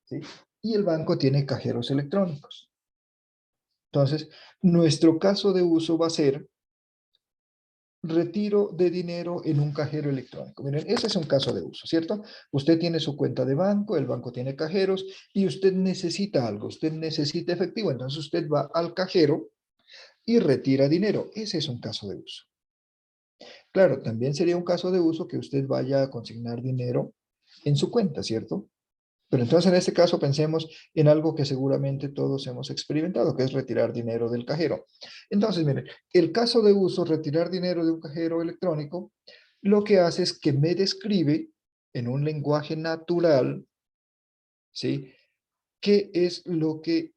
¿sí? Y el banco tiene cajeros electrónicos. Entonces, nuestro caso de uso va a ser retiro de dinero en un cajero electrónico. Miren, ese es un caso de uso, ¿cierto? Usted tiene su cuenta de banco, el banco tiene cajeros y usted necesita algo, usted necesita efectivo, entonces usted va al cajero y retira dinero. Ese es un caso de uso. Claro, también sería un caso de uso que usted vaya a consignar dinero en su cuenta, ¿cierto? Pero entonces en este caso pensemos en algo que seguramente todos hemos experimentado, que es retirar dinero del cajero. Entonces, miren, el caso de uso, retirar dinero de un cajero electrónico, lo que hace es que me describe en un lenguaje natural, ¿sí? ¿Qué es lo que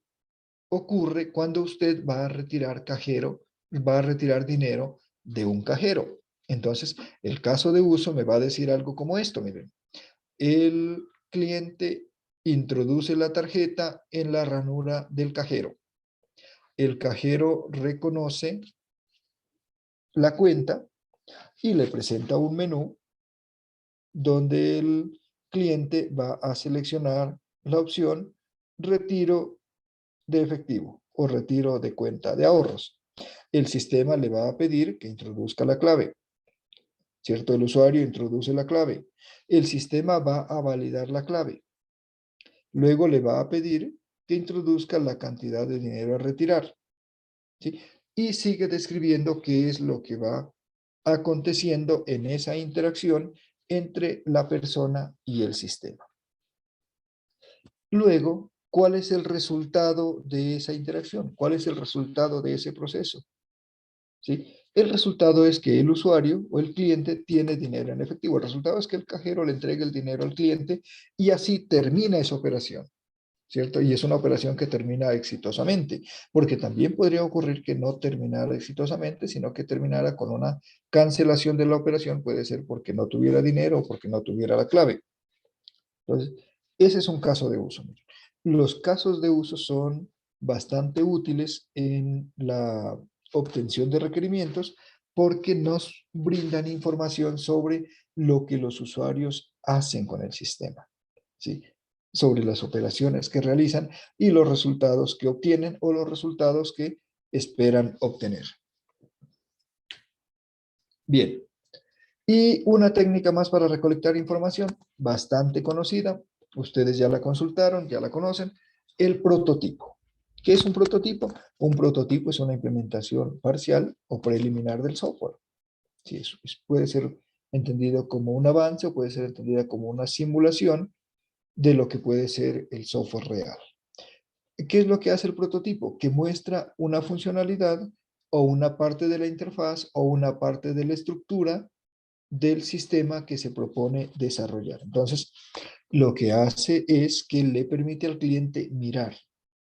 ocurre cuando usted va a retirar dinero de un cajero? Entonces, el caso de uso me va a decir algo como esto, miren. El cliente introduce la tarjeta en la ranura del cajero. El cajero reconoce la cuenta y le presenta un menú donde el cliente va a seleccionar la opción retiro de efectivo o retiro de cuenta de ahorros. El sistema le va a pedir que introduzca la clave, ¿cierto? El usuario introduce la clave. El sistema va a validar la clave. Luego le va a pedir que introduzca la cantidad de dinero a retirar, ¿sí? Y sigue describiendo qué es lo que va aconteciendo en esa interacción entre la persona y el sistema. Luego, ¿cuál es el resultado de esa interacción? ¿Cuál es el resultado de ese proceso? ¿Sí? El resultado es que el usuario o el cliente tiene dinero en efectivo. El resultado es que el cajero le entrega el dinero al cliente y así termina esa operación, ¿cierto? Y es una operación que termina exitosamente, porque también podría ocurrir que no terminara exitosamente, sino que terminara con una cancelación de la operación, puede ser porque no tuviera dinero o porque no tuviera la clave. Entonces, ese es un caso de uso. Los casos de uso son bastante útiles en la obtención de requerimientos porque nos brindan información sobre lo que los usuarios hacen con el sistema, ¿sí? Sobre las operaciones que realizan y los resultados que obtienen o los resultados que esperan obtener. Bien, y una técnica más para recolectar información, bastante conocida, ustedes ya la consultaron, ya la conocen, el prototipo. ¿Qué es un prototipo? Un prototipo es una implementación parcial o preliminar del software. Sí, puede ser entendido como un avance o puede ser entendida como una simulación de lo que puede ser el software real. ¿Qué es lo que hace el prototipo? Que muestra una funcionalidad o una parte de la interfaz o una parte de la estructura del sistema que se propone desarrollar. Entonces, lo que hace es que le permite al cliente mirar,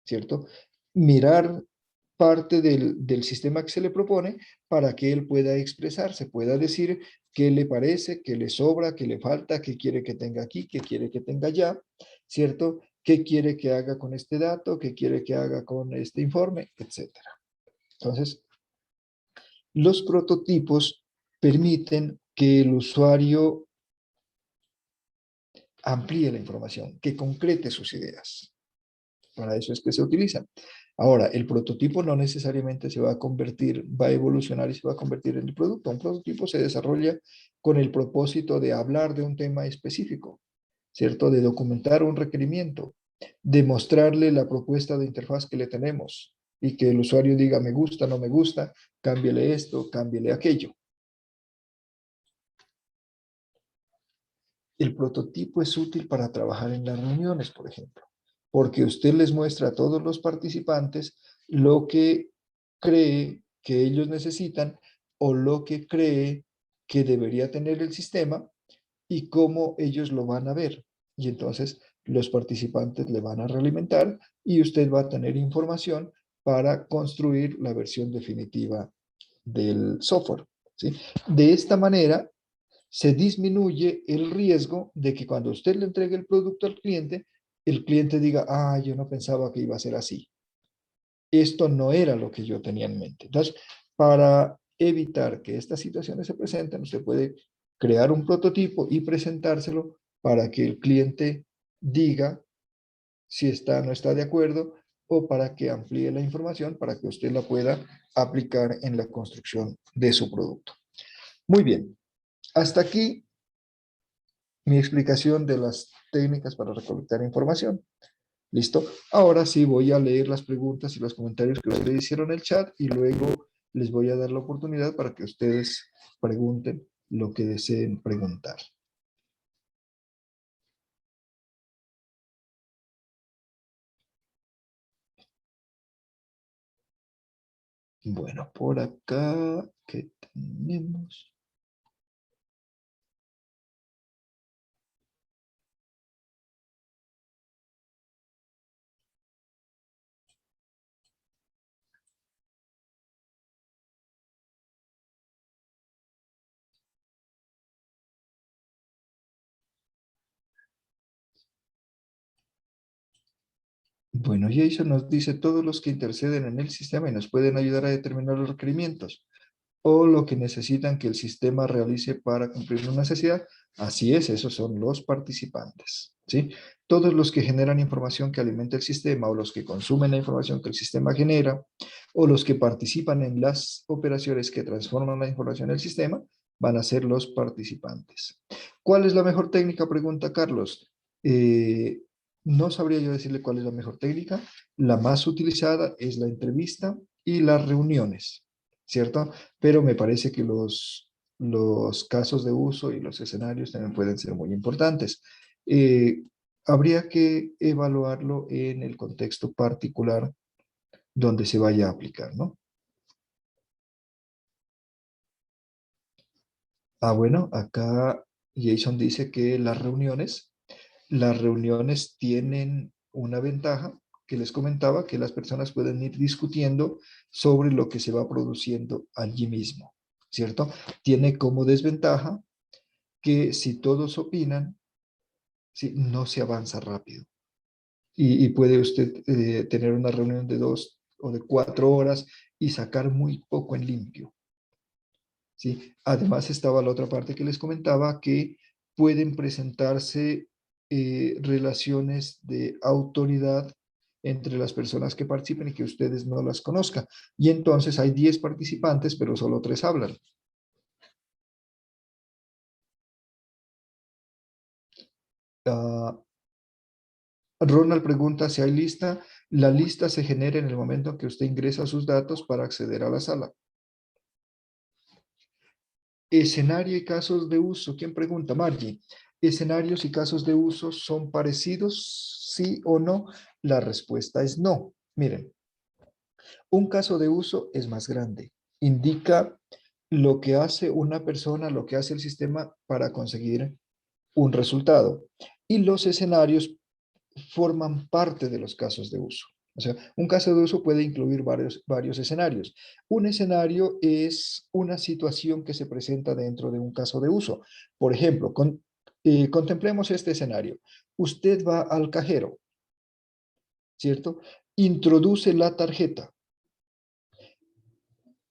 ¿cierto? Mirar parte del sistema que se le propone para que él pueda expresarse, pueda decir qué le parece, qué le sobra, qué le falta, qué quiere que tenga aquí, qué quiere que tenga allá, ¿cierto? ¿Qué quiere que haga con este dato? ¿Qué quiere que haga con este informe? Etcétera. Entonces, los prototipos permiten que el usuario amplíe la información, que concrete sus ideas. Para eso es que se utilizan. Ahora, el prototipo no necesariamente se va a convertir, va a evolucionar y se va a convertir en el producto. Un prototipo se desarrolla con el propósito de hablar de un tema específico, ¿cierto? De documentar un requerimiento, de mostrarle la propuesta de interfaz que le tenemos y que el usuario diga me gusta, no me gusta, cámbiale esto, cámbiale aquello. El prototipo es útil para trabajar en las reuniones, por ejemplo, porque usted les muestra a todos los participantes lo que cree que ellos necesitan o lo que cree que debería tener el sistema y cómo ellos lo van a ver. Y entonces los participantes le van a realimentar y usted va a tener información para construir la versión definitiva del software, ¿sí? De esta manera, se disminuye el riesgo de que cuando usted le entregue el producto al cliente, el cliente diga, ah, yo no pensaba que iba a ser así. Esto no era lo que yo tenía en mente. Entonces, para evitar que estas situaciones se presenten, usted puede crear un prototipo y presentárselo para que el cliente diga si está o no está de acuerdo o para que amplíe la información para que usted la pueda aplicar en la construcción de su producto. Muy bien, hasta aquí mi explicación de las técnicas para recolectar información. ¿Listo? Ahora sí voy a leer las preguntas y los comentarios que ustedes hicieron en el chat y luego les voy a dar la oportunidad para que ustedes pregunten lo que deseen preguntar. Bueno, por acá, ¿qué tenemos? Bueno, Jason nos dice todos los que interceden en el sistema y nos pueden ayudar a determinar los requerimientos o lo que necesitan que el sistema realice para cumplir una necesidad. Así es, esos son los participantes, ¿sí? Todos los que generan información que alimenta el sistema o los que consumen la información que el sistema genera o los que participan en las operaciones que transforman la información del sistema van a ser los participantes. ¿Cuál es la mejor técnica? Pregunta Carlos. No sabría yo decirle cuál es la mejor técnica. La más utilizada es la entrevista y las reuniones, ¿cierto? Pero me parece que los casos de uso y los escenarios también pueden ser muy importantes. Eh, Habría que evaluarlo en el contexto particular donde se vaya a aplicar, ¿no? Bueno, acá Jason dice que las reuniones tienen una ventaja que les comentaba, que las personas pueden ir discutiendo sobre lo que se va produciendo allí mismo, ¿cierto? Tiene como desventaja que si todos opinan, sí, no se avanza rápido. Y puede usted tener una reunión de 2 o de 4 horas y sacar muy poco en limpio, ¿sí? Además estaba la otra parte que les comentaba, que pueden presentarse relaciones de autoridad entre las personas que participen y que ustedes no las conozcan. Y entonces hay 10 participantes, pero solo 3 hablan. Ah, Ronald pregunta si hay lista. La lista se genera en el momento en que usted ingresa sus datos para acceder a la sala. Escenario y casos de uso. ¿Quién pregunta? Margie. ¿Escenarios y casos de uso son parecidos? ¿Sí o no? La respuesta es no. Miren, un caso de uso es más grande. Indica lo que hace una persona, lo que hace el sistema para conseguir un resultado. Y los escenarios forman parte de los casos de uso. O sea, un caso de uso puede incluir varios escenarios. Un escenario es una situación que se presenta dentro de un caso de uso. Por ejemplo, contemplemos este escenario. Usted va al cajero, ¿cierto? Introduce la tarjeta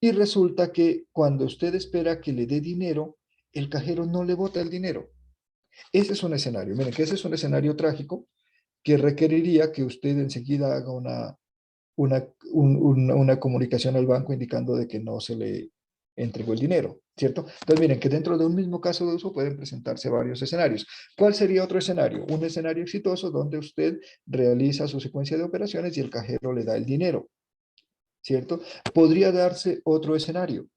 y resulta que cuando usted espera que le dé dinero, el cajero no le bota el dinero. Ese es un escenario. Miren que ese es un escenario trágico que requeriría que usted enseguida haga una comunicación al banco indicando de que no se le entregó el dinero, ¿cierto? Entonces, miren que dentro de un mismo caso de uso pueden presentarse varios escenarios. ¿Cuál sería otro escenario? Un escenario exitoso donde usted realiza su secuencia de operaciones y el cajero le da el dinero, ¿cierto? Podría darse otro escenario,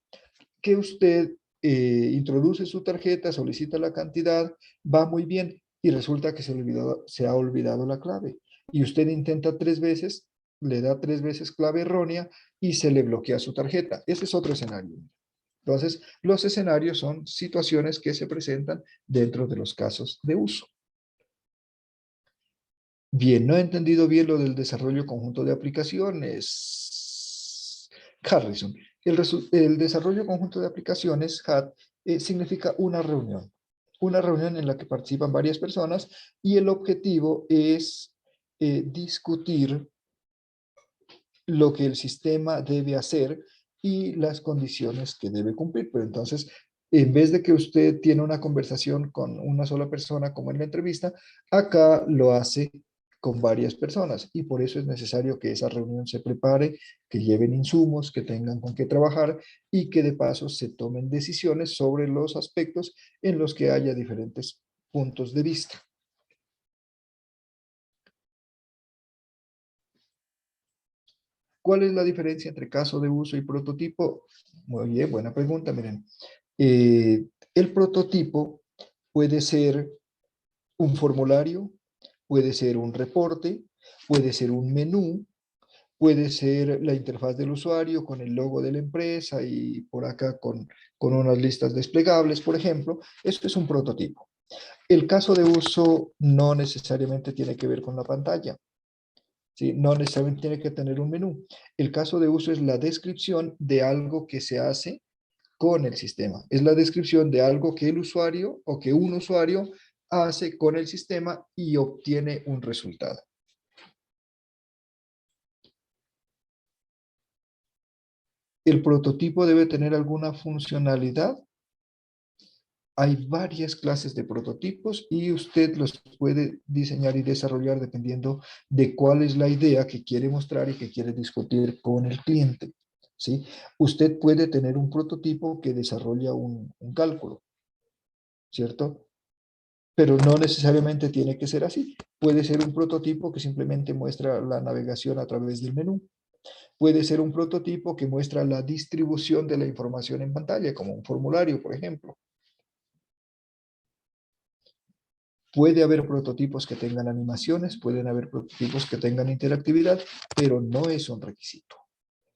que usted introduce su tarjeta, solicita la cantidad, va muy bien y resulta que se ha olvidado la clave. Y usted intenta 3 veces, le da 3 veces clave errónea y se le bloquea su tarjeta. Ese es otro escenario. Entonces, los escenarios son situaciones que se presentan dentro de los casos de uso. Bien, no he entendido bien lo del desarrollo conjunto de aplicaciones. Harrison, el desarrollo conjunto de aplicaciones, HAT, significa una reunión en la que participan varias personas y el objetivo es discutir lo que el sistema debe hacer y las condiciones que debe cumplir. Pero entonces, en vez de que usted tiene una conversación con una sola persona, como en la entrevista, acá lo hace con varias personas y por eso es necesario que esa reunión se prepare, que lleven insumos, que tengan con qué trabajar y que de paso se tomen decisiones sobre los aspectos en los que haya diferentes puntos de vista. ¿Cuál es la diferencia entre caso de uso y prototipo? Muy bien, buena pregunta. Miren, el prototipo puede ser un formulario, puede ser un reporte, puede ser un menú, puede ser la interfaz del usuario con el logo de la empresa y por acá con unas listas desplegables, por ejemplo. Esto es un prototipo. El caso de uso no necesariamente tiene que ver con la pantalla. ¿Sí? No necesariamente tiene que tener un menú. El caso de uso es la descripción de algo que se hace con el sistema. Es la descripción de algo que el usuario o que un usuario hace con el sistema y obtiene un resultado. ¿El prototipo debe tener alguna funcionalidad? Hay varias clases de prototipos y usted los puede diseñar y desarrollar dependiendo de cuál es la idea que quiere mostrar y que quiere discutir con el cliente, ¿sí? Usted puede tener un prototipo que desarrolla un cálculo, ¿cierto? Pero no necesariamente tiene que ser así. Puede ser un prototipo que simplemente muestra la navegación a través del menú. Puede ser un prototipo que muestra la distribución de la información en pantalla, como un formulario, por ejemplo. Puede haber prototipos que tengan animaciones, pueden haber prototipos que tengan interactividad, pero no es un requisito.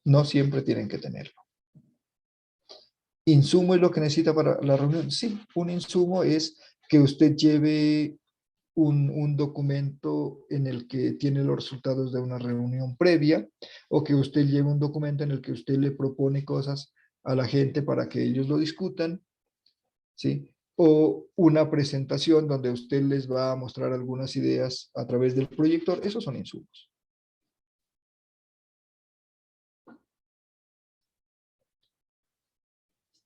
No siempre tienen que tenerlo. ¿Insumo es lo que necesita para la reunión? Sí, un insumo es que usted lleve un documento en el que tiene los resultados de una reunión previa, o que usted lleve un documento en el que usted le propone cosas a la gente para que ellos lo discutan, ¿sí? O una presentación donde usted les va a mostrar algunas ideas a través del proyector. Esos son insumos.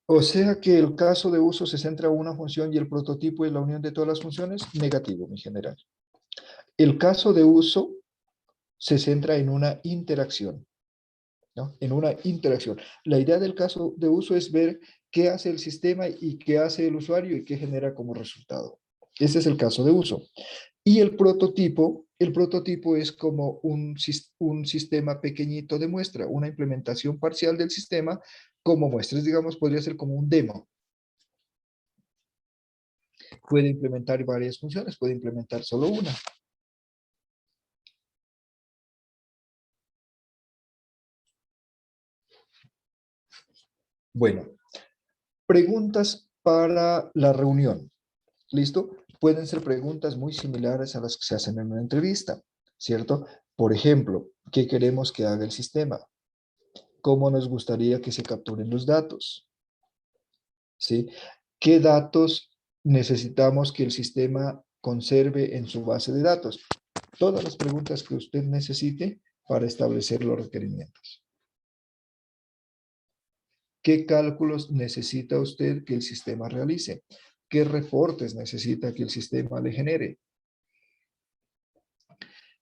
O sea que el caso de uso se centra en una función y el prototipo es la unión de todas las funciones. Negativo, mi general. El caso de uso se centra en una interacción, ¿no? En una interacción. La idea del caso de uso es ver qué hace el sistema y qué hace el usuario y qué genera como resultado. Ese es el caso de uso. Y el prototipo es como un sistema pequeñito de muestra, una implementación parcial del sistema como muestras, digamos, podría ser como un demo. Puede implementar varias funciones, puede implementar solo una. Bueno, preguntas para la reunión. ¿Listo? Pueden ser preguntas muy similares a las que se hacen en una entrevista, ¿cierto? Por ejemplo, ¿qué queremos que haga el sistema? ¿Cómo nos gustaría que se capturen los datos? ¿Sí? ¿Qué datos necesitamos que el sistema conserve en su base de datos? Todas las preguntas que usted necesite para establecer los requerimientos. ¿Qué cálculos necesita usted que el sistema realice? ¿Qué reportes necesita que el sistema le genere?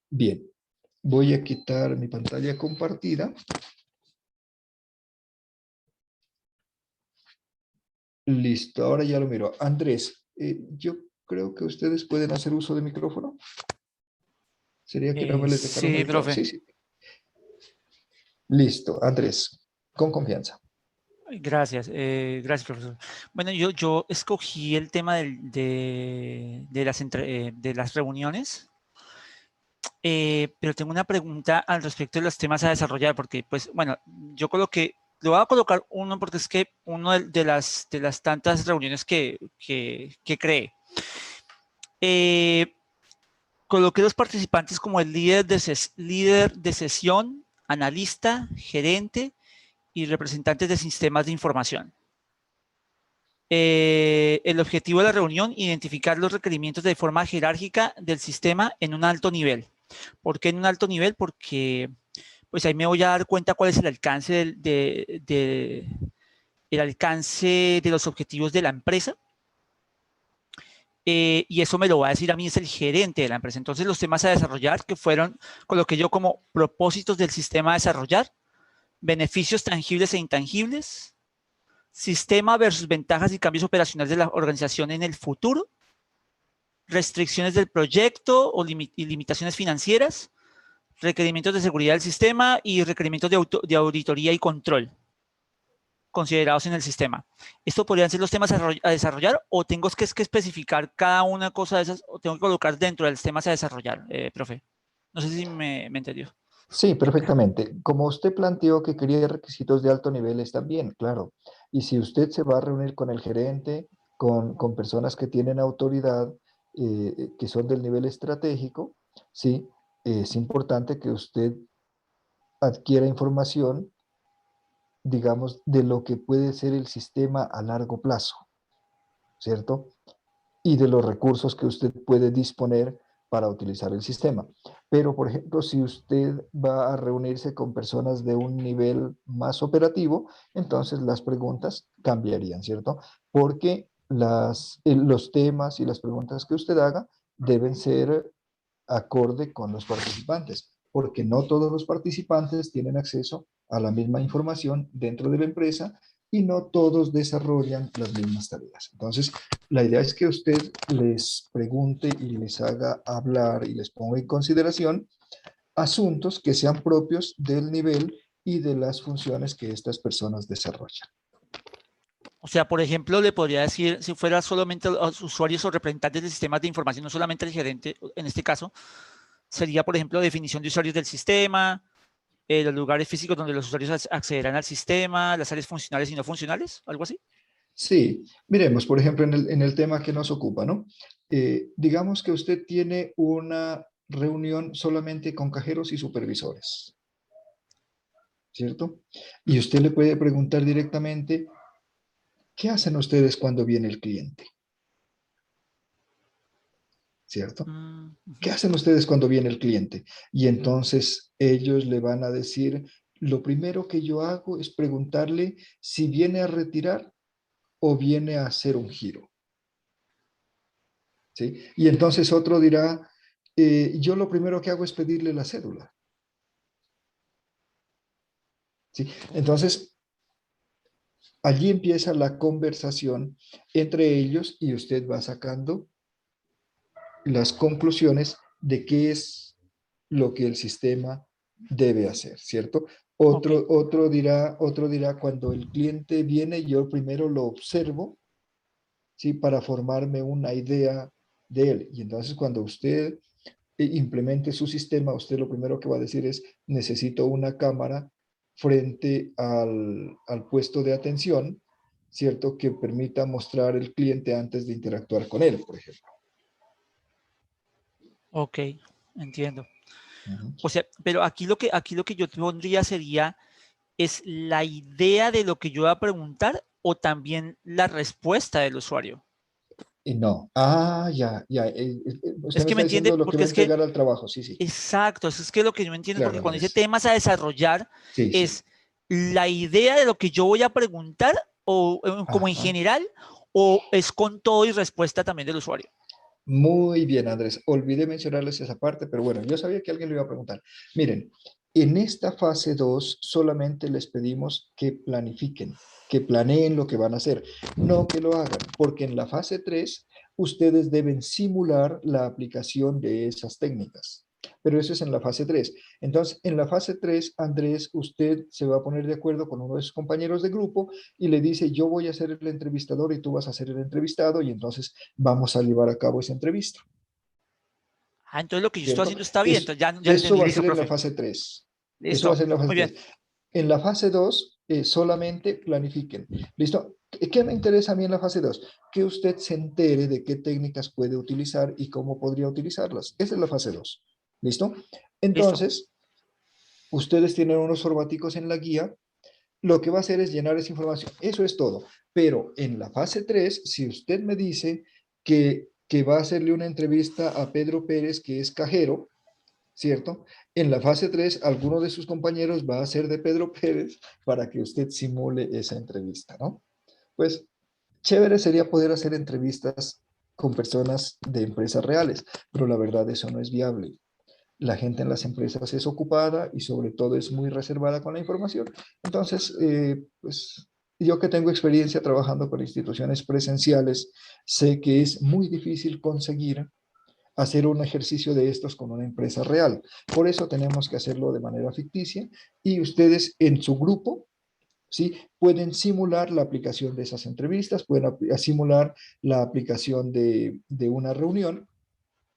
Bien, voy a quitar mi pantalla compartida. Listo, ahora ya lo miro. Andrés, yo creo que ustedes pueden hacer uso de micrófono. ¿Sería que no me les dejaron Sí, habilitado? profe. Sí, sí. Listo, Andrés, con confianza. Gracias, profesor. Bueno, yo escogí el tema de las reuniones, pero tengo una pregunta al respecto de los temas a desarrollar, porque, pues, bueno, lo voy a colocar uno porque es que uno de las tantas reuniones que creé. Coloqué los participantes como el líder de sesión, analista, gerente y representantes de sistemas de información. El objetivo de la reunión, identificar los requerimientos de forma jerárquica del sistema en un alto nivel. ¿Por qué en un alto nivel? Porque pues ahí me voy a dar cuenta cuál es el alcance el alcance de los objetivos de la empresa. Y eso me lo va a decir a mí es el gerente de la empresa. Entonces los temas a desarrollar que fueron, coloqué yo como propósitos del sistema a desarrollar, beneficios tangibles e intangibles, sistema versus ventajas y cambios operacionales de la organización en el futuro, restricciones del proyecto y limitaciones financieras, requerimientos de seguridad del sistema y requerimientos de auditoría y control considerados en el sistema. ¿Esto podrían ser los temas a desarrollar o tengo que especificar cada una cosa de esas o tengo que colocar dentro de los temas a desarrollar, profe? No sé si me entendió. Sí, perfectamente. Como usted planteó que quería requisitos de alto nivel, está bien, claro. Y si usted se va a reunir con el gerente, con personas que tienen autoridad, que son del nivel estratégico, sí, es importante que usted adquiera información, digamos, de lo que puede ser el sistema a largo plazo, ¿cierto? Y de los recursos que usted puede disponer para utilizar el sistema. Pero, por ejemplo, si usted va a reunirse con personas de un nivel más operativo, entonces las preguntas cambiarían, ¿cierto? Porque los temas y las preguntas que usted haga deben ser acorde con los participantes, porque no todos los participantes tienen acceso a la misma información dentro de la empresa y no todos desarrollan las mismas tareas. Entonces, la idea es que usted les pregunte y les haga hablar y les ponga en consideración asuntos que sean propios del nivel y de las funciones que estas personas desarrollan. O sea, por ejemplo, le podría decir, si fuera solamente los usuarios o representantes de sistemas de información, no solamente el gerente, en este caso, sería, por ejemplo, definición de usuarios del sistema, los lugares físicos donde los usuarios accederán al sistema, las áreas funcionales y no funcionales, algo así. Sí, miremos, por ejemplo, en el tema que nos ocupa, ¿no? Digamos que usted tiene una reunión solamente con cajeros y supervisores, ¿cierto? Y usted le puede preguntar directamente, ¿qué hacen ustedes cuando viene el cliente? ¿Cierto? ¿Qué hacen ustedes cuando viene el cliente? Y entonces ellos le van a decir, lo primero que yo hago es preguntarle si viene a retirar o viene a hacer un giro. ¿Sí? Y entonces otro dirá, yo lo primero que hago es pedirle la cédula. ¿Sí? Entonces, allí empieza la conversación entre ellos y usted va sacando las conclusiones de qué es lo que el sistema debe hacer, ¿cierto? Ok. Otro dirá, cuando el cliente viene, yo primero lo observo, ¿sí? Para formarme una idea de él. Y entonces cuando usted implemente su sistema, usted lo primero que va a decir es, necesito una cámara frente al puesto de atención, ¿cierto? Que permita mostrar el cliente antes de interactuar con él, por ejemplo. Ok, entiendo. Ujú. O sea, pero aquí lo que yo pondría sería, ¿es la idea de lo que yo voy a preguntar o también la respuesta del usuario? Y no, ya, usted Es me que me está entiende, diciendo lo que porque va a es que, entregar al trabajo, sí, sí, exacto, eso es que lo que yo no entiendo, claro, porque cuando dice Andrés, temas a desarrollar, sí, sí, es la idea de lo que yo voy a preguntar o como en ajá. general, o es con todo y respuesta también del usuario. Muy bien, Andrés. Olvidé mencionarles esa parte, pero bueno, yo sabía que alguien lo iba a preguntar. Miren, en esta fase 2 solamente les pedimos que planifiquen, que planeen lo que van a hacer, no que lo hagan, porque en la fase 3 ustedes deben simular la aplicación de esas técnicas. Pero eso es en la fase 3. Entonces, en la fase 3, Andrés, usted se va a poner de acuerdo con uno de sus compañeros de grupo y le dice, yo voy a ser el entrevistador y tú vas a ser el entrevistado, y entonces vamos a llevar a cabo esa entrevista, Ah, entonces lo que yo estoy ¿cierto? haciendo está bien, entonces ya lo Eso entendí, va a listo, ser en la profe. fase 3. Eso va a Listo, ser en la fase muy bien. 3. En la fase 2, solamente planifiquen. ¿Listo? ¿Qué me interesa a mí en la fase 2? Que usted se entere de qué técnicas puede utilizar y cómo podría utilizarlas. Esa es la fase 2. ¿Listo? Listo. Entonces, ustedes tienen unos formaticos en la guía. Lo que va a hacer es llenar esa información. Eso es todo. Pero en la fase 3, si usted me dice que va a hacerle una entrevista a Pedro Pérez, que es cajero, ¿cierto? En la fase 3, alguno de sus compañeros va a ser de Pedro Pérez para que usted simule esa entrevista, ¿no? Pues chévere sería poder hacer entrevistas con personas de empresas reales, pero la verdad eso no es viable. La gente en las empresas es ocupada y sobre todo es muy reservada con la información. Entonces, pues yo que tengo experiencia trabajando con instituciones presenciales, sé que es muy difícil conseguir hacer un ejercicio de estos con una empresa real. Por eso tenemos que hacerlo de manera ficticia y ustedes en su grupo, ¿sí? Pueden simular la aplicación de esas entrevistas, pueden simular la aplicación de una reunión,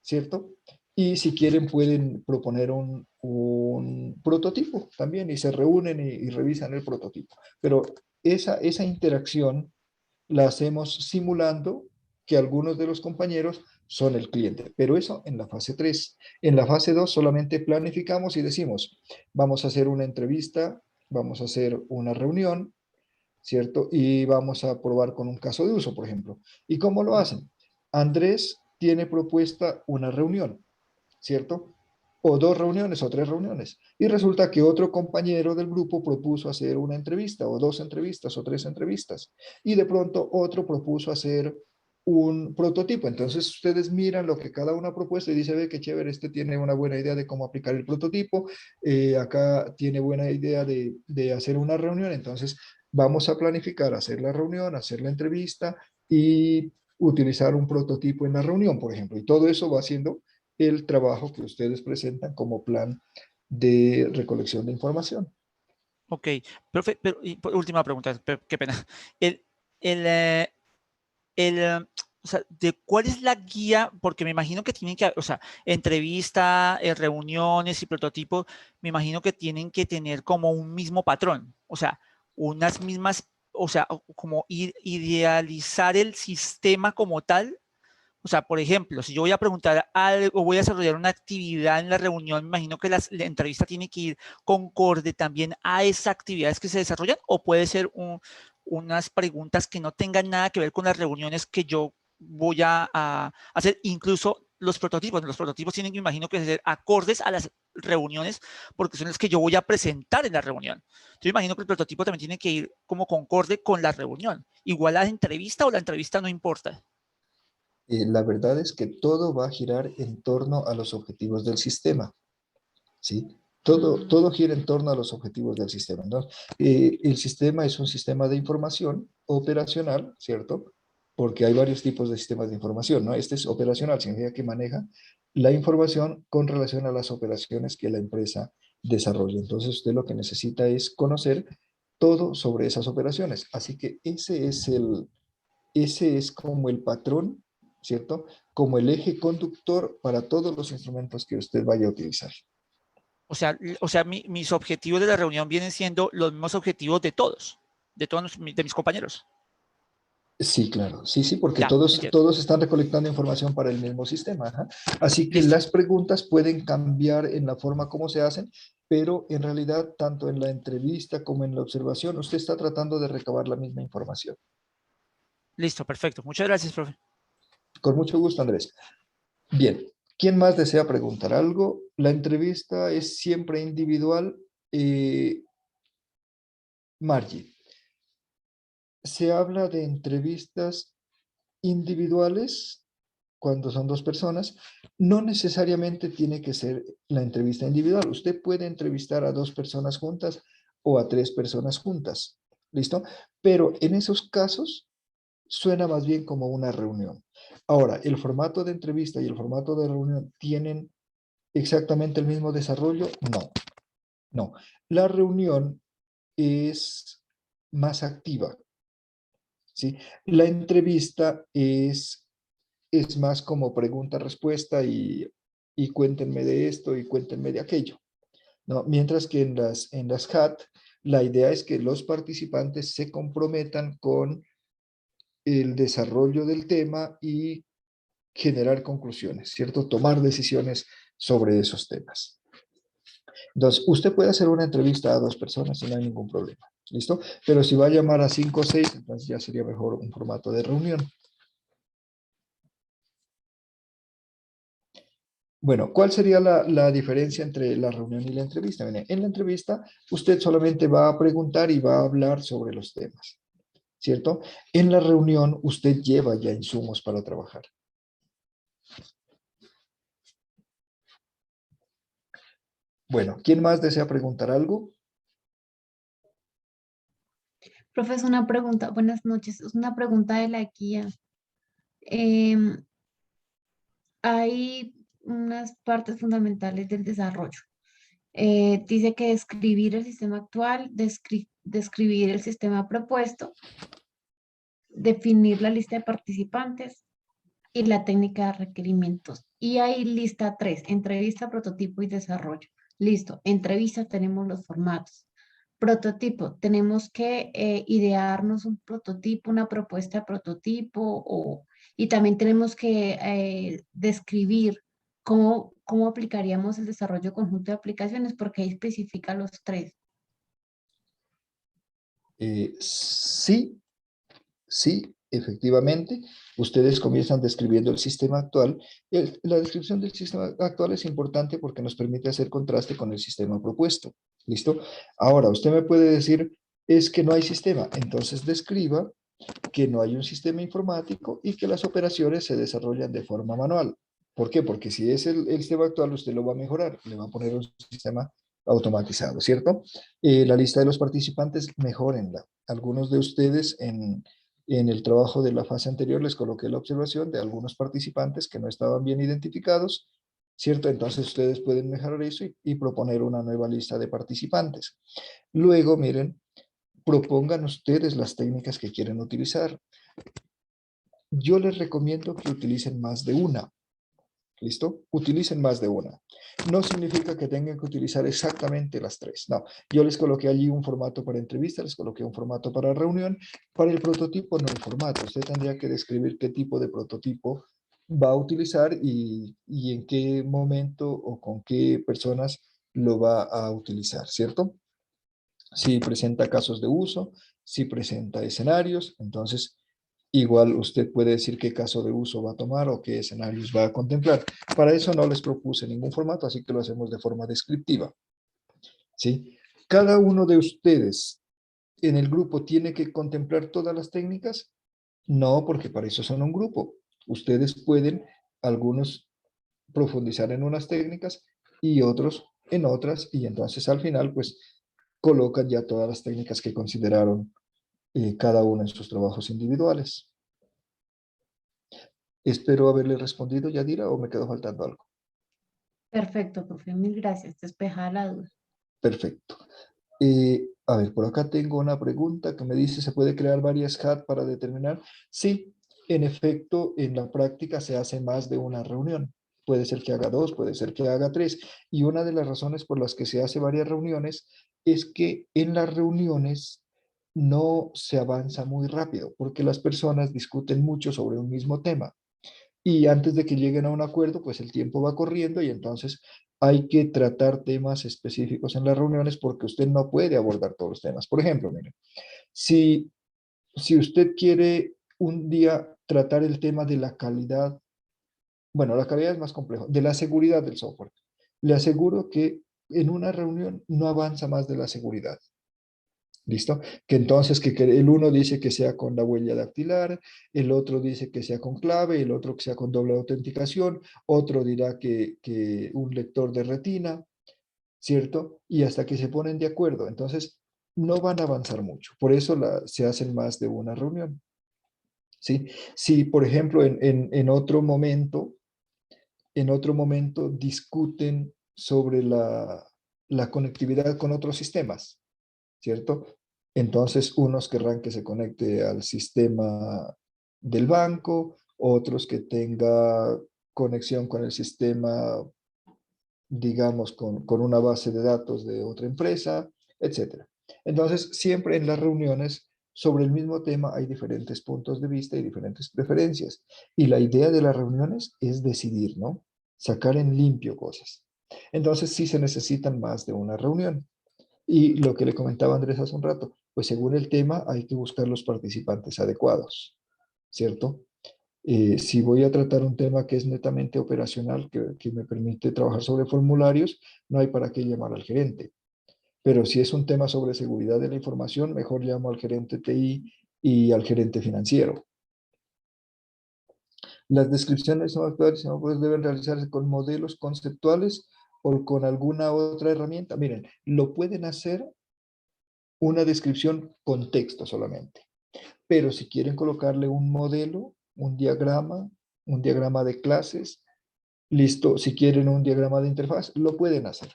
¿cierto? Y si quieren pueden proponer un prototipo también y se reúnen y revisan el prototipo. Pero esa interacción la hacemos simulando que algunos de los compañeros son el cliente, pero eso en la fase 3. En la fase 2 solamente planificamos y decimos, vamos a hacer una entrevista, vamos a hacer una reunión, ¿cierto? Y vamos a probar con un caso de uso, por ejemplo. ¿Y cómo lo hacen? Andrés tiene propuesta una reunión. ¿cierto? O 2 reuniones o 3 reuniones. Y resulta que otro compañero del grupo propuso hacer una entrevista o 2 entrevistas o 3 entrevistas. Y de pronto otro propuso hacer un prototipo. Entonces ustedes miran lo que cada uno ha propuesto y dice, ve qué chévere, este tiene una buena idea de cómo aplicar el prototipo, acá tiene buena idea de hacer una reunión, entonces vamos a planificar hacer la reunión, hacer la entrevista y utilizar un prototipo en la reunión, por ejemplo. Y todo eso va haciendo el trabajo que ustedes presentan como plan de recolección de información. Ok, profe, pero, última pregunta, qué pena. El, el, eh, o sea, ¿de cuál es la guía? Porque me imagino que tienen que, o sea, entrevista, reuniones y prototipos, me imagino que tienen que tener como un mismo patrón, o sea, unas mismas, o sea, como idealizar el sistema como tal. O sea, por ejemplo, si yo voy a preguntar algo, voy a desarrollar una actividad en la reunión, me imagino que la entrevista tiene que ir concorde también a esas actividades que se desarrollan, o puede ser unas preguntas que no tengan nada que ver con las reuniones que yo voy a hacer, incluso los prototipos. Los prototipos tienen, me imagino, que ser acordes a las reuniones, porque son las que yo voy a presentar en la reunión. Yo imagino que el prototipo también tiene que ir como concorde con la reunión. Igual a la entrevista o la entrevista no importa. La verdad es que todo va a girar en torno a los objetivos del sistema, ¿sí? Todo gira en torno a los objetivos del sistema, ¿no? El sistema es un sistema de información operacional, ¿cierto? Porque hay varios tipos de sistemas de información, ¿no? Este es operacional, significa que maneja la información con relación a las operaciones que la empresa desarrolla. Entonces, usted lo que necesita es conocer todo sobre esas operaciones. Así que ese es como el patrón, ¿cierto? Como el eje conductor para todos los instrumentos que usted vaya a utilizar. O sea, mis objetivos de la reunión vienen siendo los mismos objetivos de todos de mis compañeros. Sí, claro, sí, sí, porque Ya, todos, entiendo. todos están recolectando información para el mismo sistema. Ajá. Así que Listo, las preguntas pueden cambiar en la forma como se hacen, pero en realidad, tanto en la entrevista como en la observación, usted está tratando de recabar la misma información. listo, perfecto. Muchas gracias, profe. Con mucho gusto, Andrés. Bien, ¿quién más desea preguntar algo? La entrevista es siempre individual. Margie, se habla de entrevistas individuales cuando son 2 personas. No necesariamente tiene que ser la entrevista individual. Usted puede entrevistar a 2 personas juntas o a 3 personas juntas. ¿Listo? Pero en esos casos suena más bien como una reunión. Ahora, ¿el formato de entrevista y el formato de reunión tienen exactamente el mismo desarrollo? No, no. La reunión es más activa, ¿sí? La entrevista es más como pregunta-respuesta y cuéntenme de esto y cuéntenme de aquello, ¿no? Mientras que en las HAT, la idea es que los participantes se comprometan con el desarrollo del tema y generar conclusiones, ¿cierto? Tomar decisiones sobre esos temas. Entonces, usted puede hacer una entrevista a 2 personas y no hay ningún problema, ¿listo? Pero si va a llamar a 5 o 6, entonces ya sería mejor un formato de reunión. Bueno, ¿cuál sería la diferencia entre la reunión y la entrevista? Mire, en la entrevista, usted solamente va a preguntar y va a hablar sobre los temas, ¿cierto? En la reunión, usted lleva ya insumos para trabajar. Bueno, ¿quién más desea preguntar algo? Profesor, una pregunta, buenas noches, es una pregunta de la guía. Em, Hay unas partes fundamentales del desarrollo. Dice que describir el sistema actual, describir el sistema propuesto, definir la lista de participantes y la técnica de requerimientos. Y ahí lista 3, entrevista, prototipo y desarrollo. Listo, entrevista tenemos los formatos. Prototipo, tenemos que idearnos un prototipo, una propuesta de prototipo y también tenemos que describir cómo aplicaríamos el desarrollo conjunto de aplicaciones porque ahí especifica los 3. Sí, sí, Efectivamente, ustedes comienzan describiendo el sistema actual. La descripción del sistema actual es importante porque nos permite hacer contraste con el sistema propuesto. ¿Listo? Ahora, usted me puede decir, es que no hay sistema. Entonces describa que no hay un sistema informático y que las operaciones se desarrollan de forma manual. ¿Por qué? Porque si es el sistema actual, usted lo va a mejorar, le va a poner un sistema automatizado, ¿cierto? La lista de los participantes, mejórenla. Algunos de ustedes en el trabajo de la fase anterior les coloqué la observación de algunos participantes que no estaban bien identificados, ¿cierto? Entonces ustedes pueden mejorar eso y proponer una nueva lista de participantes. Luego, miren, propongan ustedes las técnicas que quieren utilizar. Yo les recomiendo que utilicen más de una. ¿Listo? Utilicen más de una. No significa que tengan que utilizar exactamente las tres. No, yo les coloqué allí un formato para entrevista, les coloqué un formato para reunión. Para el prototipo no el formato. Usted tendría que describir qué tipo de prototipo va a utilizar y en qué momento o con qué personas lo va a utilizar, ¿cierto? Si presenta casos de uso, si presenta escenarios, entonces igual usted puede decir qué caso de uso va a tomar o qué escenarios va a contemplar. Para eso no les propuse ningún formato, así que lo hacemos de forma descriptiva. ¿Sí? Cada uno de ustedes en el grupo tiene que contemplar todas las técnicas. No, porque para eso son un grupo. Ustedes pueden, algunos, profundizar en unas técnicas y otros en otras, y entonces al final, pues, colocan ya todas las técnicas que consideraron cada uno en sus trabajos individuales. Espero haberle respondido, Yadira, o me quedó faltando algo. Perfecto, profe, mil gracias. Despejada la duda. Perfecto. A ver, por acá tengo una pregunta que me dice, ¿se puede crear varias HAT para determinar? Sí, en efecto, en la práctica se hace más de una reunión. Puede ser que haga dos, puede ser que haga tres. Y una de las razones por las que se hace varias reuniones es que en las reuniones no se avanza muy rápido, porque las personas discuten mucho sobre un mismo tema. Y antes de que lleguen a un acuerdo, pues el tiempo va corriendo y entonces hay que tratar temas específicos en las reuniones porque usted no puede abordar todos los temas. Por ejemplo, mire, si, si usted quiere un día tratar el tema de la calidad, bueno, la calidad es más complejo, de la seguridad del software, le aseguro que en una reunión no avanza más de la seguridad. ¿Listo? Que entonces que el uno dice que sea con la huella dactilar, el otro dice que sea con clave, el otro que sea con doble autenticación, otro dirá que un lector de retina, ¿cierto? Y hasta que se ponen de acuerdo. Entonces, no van a avanzar mucho. Por eso se hacen más de una reunión. ¿Sí? Si, por ejemplo, en otro momento discuten sobre la conectividad con otros sistemas, ¿cierto? Entonces, unos querrán que se conecte al sistema del banco, otros que tenga conexión con el sistema, digamos, con una base de datos de otra empresa, etcétera. Entonces, siempre en las reuniones sobre el mismo tema hay diferentes puntos de vista y diferentes preferencias. Y la idea de las reuniones es decidir, ¿no? Sacar en limpio cosas. Entonces, sí se necesitan más de una reunión. Y lo que le comentaba Andrés hace un rato, pues según el tema hay que buscar los participantes adecuados, ¿cierto? Si voy a tratar un tema que es netamente operacional, que me permite trabajar sobre formularios, no hay para qué llamar al gerente. Pero si es un tema sobre seguridad de la información, mejor llamo al gerente TI y al gerente financiero. Las descripciones no actuales pues, deben realizarse con modelos conceptuales o con alguna otra herramienta. Miren, lo pueden hacer una descripción con texto solamente. Pero si quieren colocarle un modelo, un diagrama de clases, listo, si quieren un diagrama de interfaz, lo pueden hacer.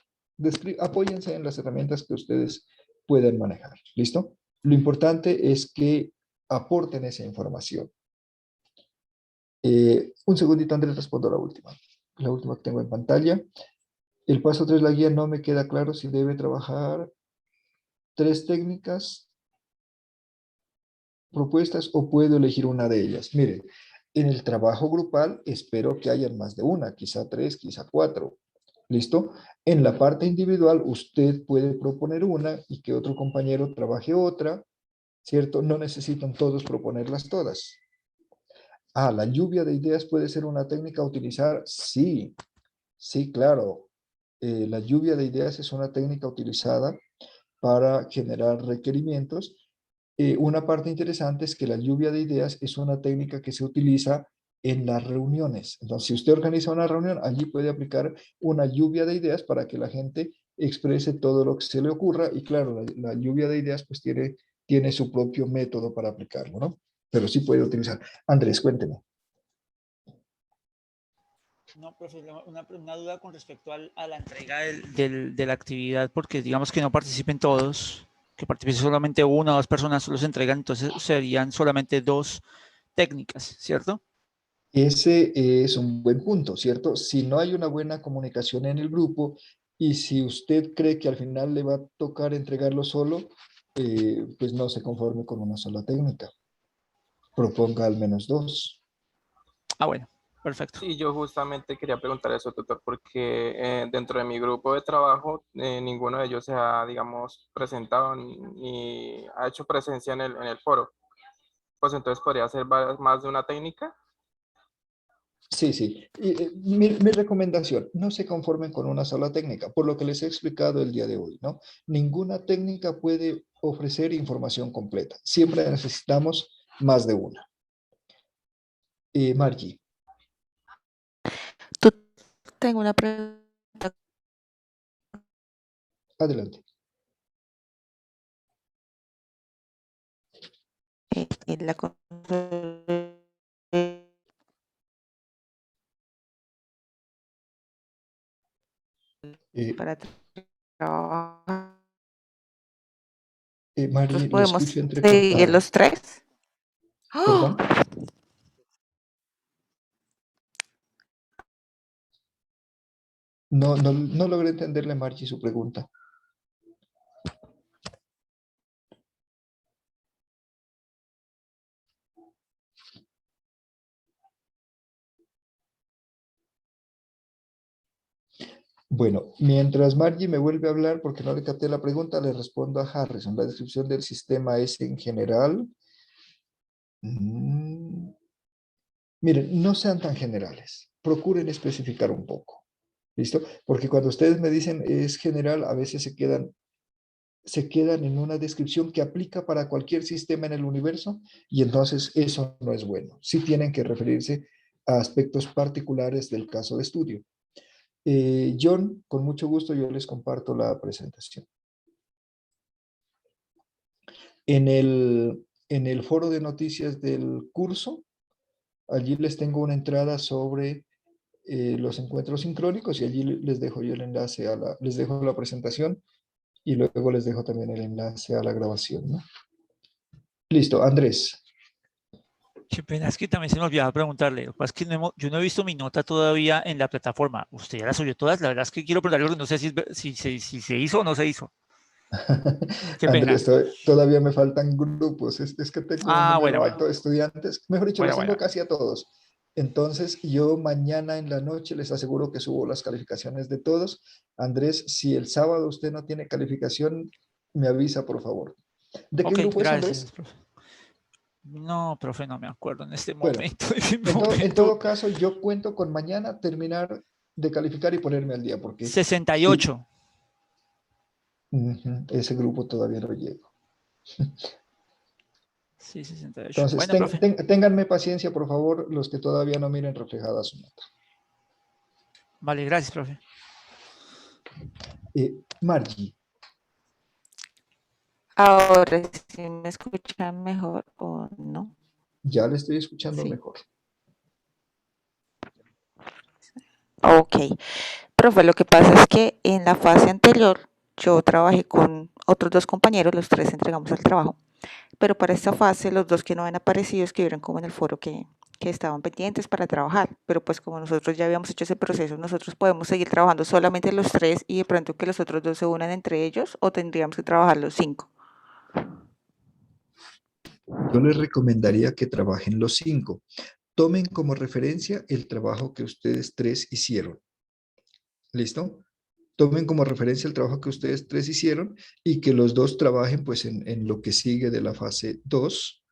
Apóyense en las herramientas que ustedes pueden manejar, ¿listo? Lo importante es que aporten esa información. Un segundito, Andrés, respondo a la última que tengo en pantalla. El paso 3, la guía, no me queda claro si debe trabajar 3 técnicas propuestas o puedo elegir una de ellas. Mire, en el trabajo grupal espero que hayan más de una, quizá 3, quizá 4. ¿Listo? En la parte individual usted puede proponer una y que otro compañero trabaje otra, ¿cierto? No necesitan todos proponerlas todas. La lluvia de ideas puede ser una técnica a utilizar. Sí, sí, claro. La lluvia de ideas es una técnica utilizada para generar requerimientos. Una parte interesante es que la lluvia de ideas es una técnica que se utiliza en las reuniones. Entonces, si usted organiza una reunión, allí puede aplicar una lluvia de ideas para que la gente exprese todo lo que se le ocurra. Y claro, la lluvia de ideas pues tiene su propio método para aplicarlo, ¿no? Pero sí puede utilizar. Andrés, cuénteme. No, profe, una duda con respecto a la entrega de la actividad, porque digamos que no participen todos, que participen solamente una o dos personas, solo se entregan, entonces serían solamente dos técnicas, ¿cierto? Ese es un buen punto, ¿cierto? Si no hay una buena comunicación en el grupo y si usted cree que al final le va a tocar entregarlo solo, pues no se conforme con una sola técnica. Proponga al menos dos. Bueno, perfecto. Sí, yo justamente quería preguntar eso, tutor, porque dentro de mi grupo de trabajo ninguno de ellos se ha, digamos, presentado ni ha hecho presencia en el foro. Pues entonces podría ser más de una técnica. Sí, sí. Mi recomendación, no se conformen con una sola técnica, por lo que les he explicado el día de hoy, ¿no? Ninguna técnica puede ofrecer información completa. Siempre necesitamos más de una. Margie, Tengo una pregunta. adelante. La Eh, para trabajar. Margie, ¿Nosotros lo podemos escucho seguir entrecortado. los tres? ¿Perdón? ¡Ah! No logré entenderle, Margie, su pregunta. Bueno, mientras Margie me vuelve a hablar porque no le capté la pregunta, le respondo a Harrison. La descripción del sistema es en general. Miren, no sean tan generales. Procuren especificar un poco. ¿Listo? Porque cuando ustedes me dicen es general, a veces se quedan en una descripción que aplica para cualquier sistema en el universo y entonces eso no es bueno. Sí tienen que referirse a aspectos particulares del caso de estudio. John, con mucho gusto yo les comparto la presentación. En el foro de noticias del curso, allí les tengo una entrada sobre los encuentros sincrónicos y allí les dejo yo el enlace les dejo la presentación y luego les dejo también el enlace a la grabación, ¿no? Listo, Andrés. Qué pena, es que también se me olvidaba preguntarle. Lo que pasa es que yo no he visto mi nota todavía en la plataforma. ¿Usted ya la subió todas? La verdad es que quiero preguntarle porque no sé si se hizo o no se hizo. Qué pena. Andrés, todavía me faltan grupos. Es que tengo un número alto de estudiantes. Mejor dicho, los tengo casi a todos. Entonces, yo mañana en la noche les aseguro que subo las calificaciones de todos. Andrés, si el sábado usted no tiene calificación, me avisa, por favor. ¿De qué grupo es, Gracias, Andrés? profe. No, profe, no me acuerdo en este Bueno, momento. en todo caso, yo cuento con mañana terminar de calificar y ponerme al día, porque sí, 68. ese grupo todavía no llego. Sí, 68. Entonces, Bueno, profe. ténganme paciencia, por favor, los que todavía no miren reflejada su nota. Vale, gracias, profe. Margie. Ahora sí me escuchan mejor o no. Ya le estoy escuchando Sí. mejor. Ok. Profe, lo que pasa es que en la fase anterior yo trabajé con otros dos compañeros, los tres entregamos el trabajo, pero para esta fase los dos que no han aparecido escribieron como en el foro que estaban pendientes para trabajar, pero pues como nosotros ya habíamos hecho ese proceso, nosotros podemos seguir trabajando solamente los tres y de pronto que los otros dos se unan entre ellos o tendríamos que trabajar los 5. Yo les recomendaría que trabajen los 5. Tomen como referencia el trabajo que ustedes tres hicieron. ¿Listo? Tomen como referencia el trabajo que ustedes tres hicieron y que los dos trabajen pues en lo que sigue de la fase 2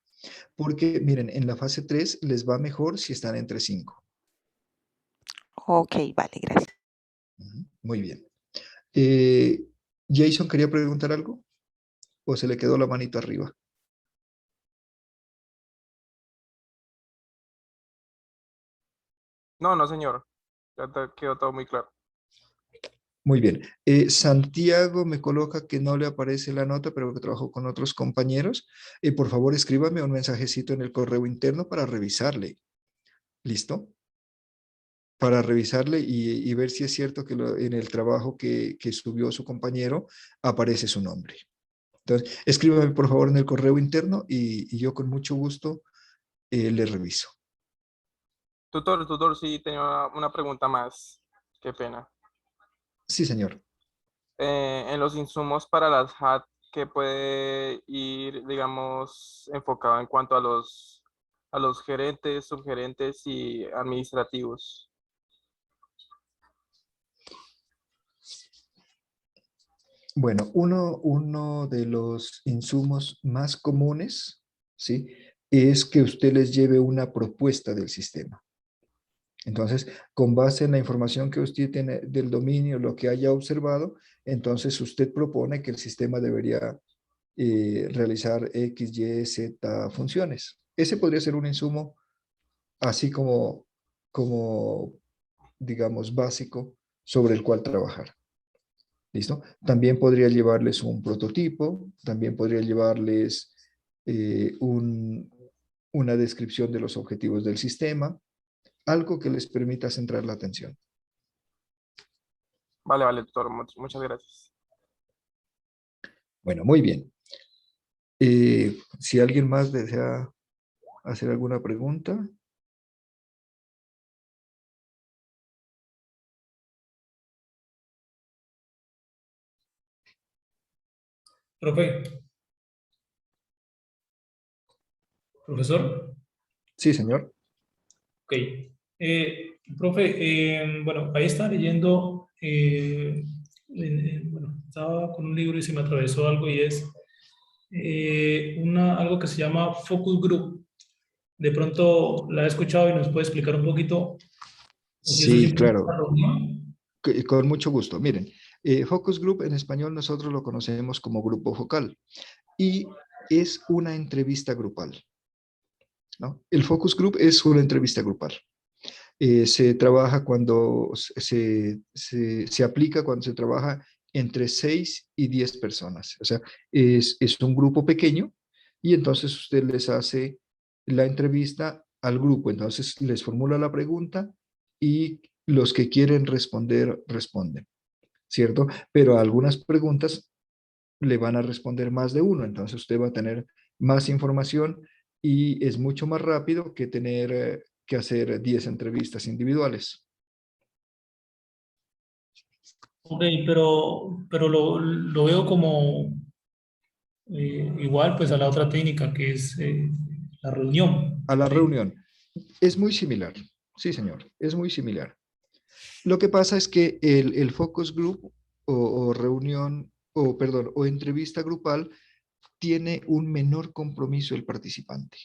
Porque, miren, en la fase 3 les va mejor si están entre 5. Ok, vale, gracias. Muy bien. Jason, ¿quería preguntar algo? ¿O se le quedó la manito arriba? No, no, señor. Quedó todo muy claro. Muy bien. Santiago me coloca que no le aparece la nota, pero que trabajó con otros compañeros. Por favor, escríbame un mensajecito en el correo interno para revisarle. ¿Listo? Para revisarle y ver si es cierto que en el trabajo que subió su compañero aparece su nombre. Entonces, escríbame por favor en el correo interno y yo con mucho gusto le reviso. Tutor, sí, tenía una pregunta más. Qué pena. Sí, señor. En los insumos para las HAT, que puede ir, digamos, enfocado en cuanto a los gerentes, subgerentes y administrativos. Bueno, uno de los insumos más comunes, ¿sí? Es que usted les lleve una propuesta del sistema. Entonces, con base en la información que usted tiene del dominio, lo que haya observado, entonces usted propone que el sistema debería realizar X, Y, Z funciones. Ese podría ser un insumo así como digamos, básico sobre el cual trabajar. ¿Listo? También podría llevarles un prototipo, también podría llevarles una descripción de los objetivos del sistema, algo que les permita centrar la atención. Vale, vale, tutor, muchas gracias. Bueno, muy bien. Si alguien más desea hacer alguna pregunta. Profe, profesor, Sí, señor. ok. Profe, bueno, ahí estaba leyendo, bueno, estaba con un libro y se me atravesó algo y es algo que se llama Focus Group. De pronto la he escuchado y nos puede explicar un poquito, o si eso Sí, simplemente es una claro. reunión. Con mucho gusto. Miren, Focus Group en español nosotros lo conocemos como grupo focal y es una entrevista grupal, ¿no? El Focus Group es una entrevista grupal. Se trabaja cuando se aplica cuando se trabaja entre 6 y 10 personas. O sea, es un grupo pequeño y entonces usted les hace la entrevista al grupo. Entonces les formula la pregunta y los que quieren responder, responden, ¿cierto? Pero a algunas preguntas le van a responder más de uno. Entonces usted va a tener más información y es mucho más rápido que tener que hacer 10 entrevistas individuales. Ok, pero lo veo como igual pues a la otra técnica que es la reunión. A la ¿Sí? reunión. Es muy similar. Sí, señor. Es muy similar. Lo que pasa es que el focus group o reunión, o perdón, o entrevista grupal tiene un menor compromiso el participante,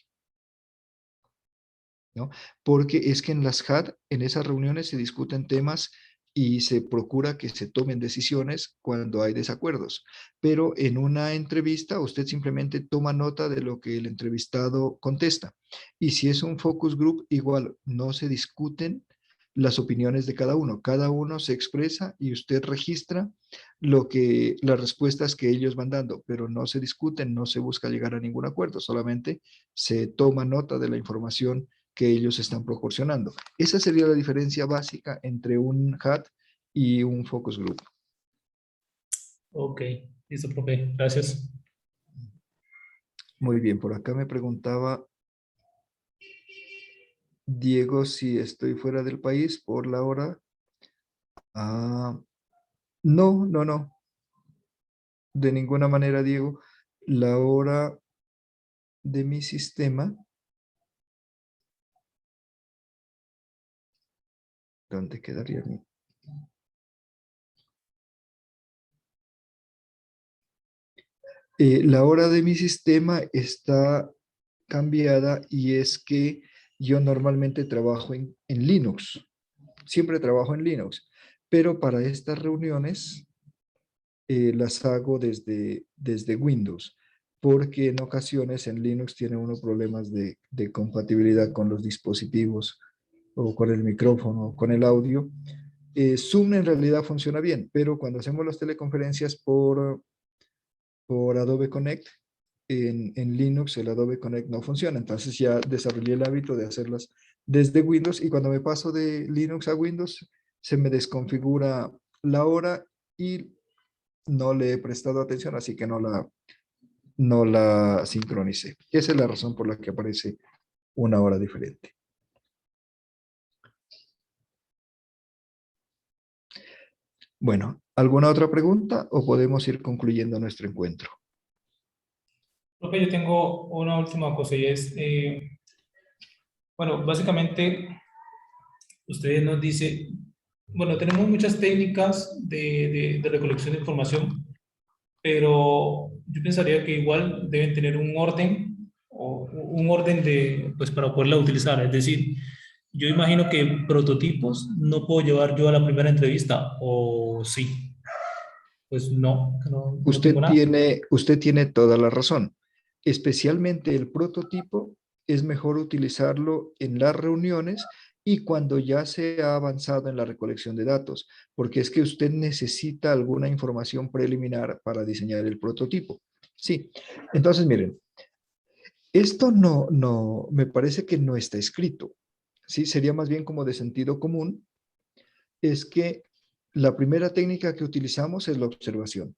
¿no? Porque es que en las HAT, en esas reuniones se discuten temas y se procura que se tomen decisiones cuando hay desacuerdos. Pero en una entrevista usted simplemente toma nota de lo que el entrevistado contesta. Y si es un focus group, igual no se discuten las opiniones de cada uno se expresa y usted registra las respuestas que ellos van dando, pero no se discuten, no se busca llegar a ningún acuerdo, solamente se toma nota de la información que ellos están proporcionando. Esa sería la diferencia básica entre un HAT y un focus group. Ok, listo, profe, gracias. Muy bien, por acá me preguntaba Diego si estoy fuera del país por la hora. Ah, no, de ninguna manera, Diego. La hora de mi sistema, ¿dónde quedaría mi? La hora de mi sistema está cambiada, y es que yo normalmente trabajo en Linux. Siempre trabajo en Linux, pero para estas reuniones las hago desde Windows, porque en ocasiones en Linux tiene uno problemas de compatibilidad con los dispositivos o con el micrófono o con el audio. Zoom en realidad funciona bien, pero cuando hacemos las teleconferencias por Adobe Connect, en Linux el Adobe Connect no funciona. Entonces ya desarrollé el hábito de hacerlas desde Windows, y cuando me paso de Linux a Windows se me desconfigura la hora y no le he prestado atención, así que no la sincronicé. Esa es la razón por la que aparece una hora diferente. Bueno, ¿alguna otra pregunta o podemos ir concluyendo nuestro encuentro? Profe, yo tengo una última cosa y es, bueno, básicamente ustedes nos dicen, bueno, tenemos muchas técnicas de recolección de información, pero yo pensaría que igual deben tener un orden o un orden pues para poderla utilizar. Es decir, yo imagino que prototipos no puedo llevar yo a la primera entrevista, o sí. Pues no, no tengo nada. Usted tiene toda la razón. Especialmente el prototipo es mejor utilizarlo en las reuniones y cuando ya se ha avanzado en la recolección de datos, porque es que usted necesita alguna información preliminar para diseñar el prototipo. Sí, entonces miren, esto me parece que no está escrito. Sí, sería más bien como de sentido común. Es que la primera técnica que utilizamos es la observación,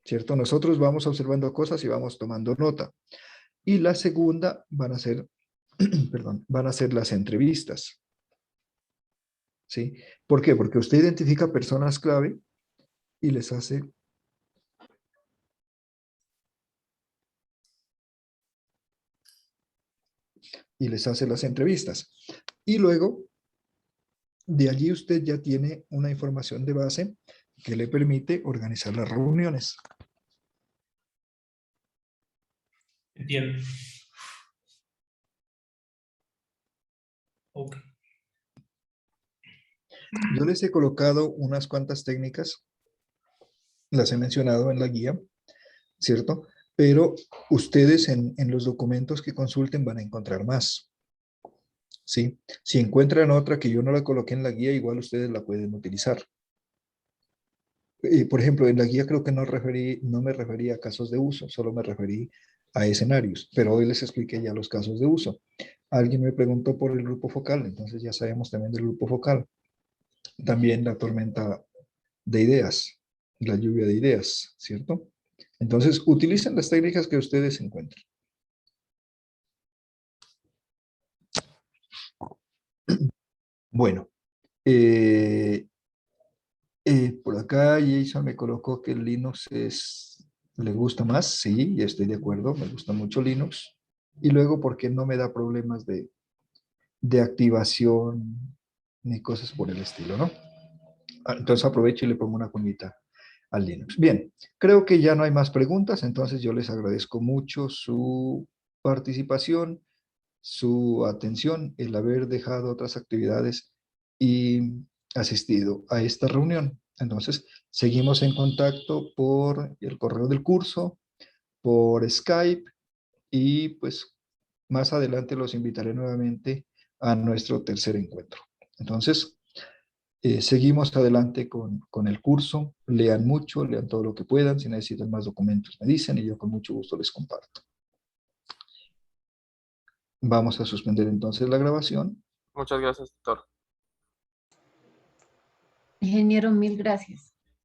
¿cierto? Nosotros vamos observando cosas y vamos tomando nota. Y la segunda van a ser, perdón, van a ser las entrevistas. ¿Sí? ¿Por qué? Porque usted identifica personas clave y les hace las entrevistas. Y luego, de allí usted ya tiene una información de base que le permite organizar las reuniones. Entiendo. Ok. Yo les he colocado unas cuantas técnicas, las he mencionado en la guía, ¿cierto? Pero ustedes en los documentos que consulten van a encontrar más, ¿sí? Si encuentran otra que yo no la coloqué en la guía, igual ustedes la pueden utilizar. Por ejemplo, en la guía creo que no me referí a casos de uso, solo me referí a escenarios, pero hoy les expliqué ya los casos de uso. Alguien me preguntó por el grupo focal, entonces ya sabemos también del grupo focal. También la tormenta de ideas, la lluvia de ideas, ¿cierto? Entonces, utilicen las técnicas que ustedes encuentren. Bueno, por acá Jason me colocó que el Linux le gusta más. Sí, ya estoy de acuerdo, me gusta mucho Linux. Y luego porque no me da problemas de activación ni cosas por el estilo, ¿no? Entonces aprovecho y le pongo una cuñita al Linux. Bien, creo que ya no hay más preguntas, entonces yo les agradezco mucho su participación, su atención, el haber dejado otras actividades y asistido a esta reunión. Entonces, seguimos en contacto por el correo del curso, por Skype, y pues más adelante los invitaré nuevamente a nuestro tercer encuentro. Entonces, seguimos adelante con el curso. Lean mucho, lean todo lo que puedan. Si necesitan más documentos, me dicen y yo con mucho gusto les comparto. Vamos a suspender entonces la grabación. Muchas gracias, doctor. Ingeniero, mil gracias.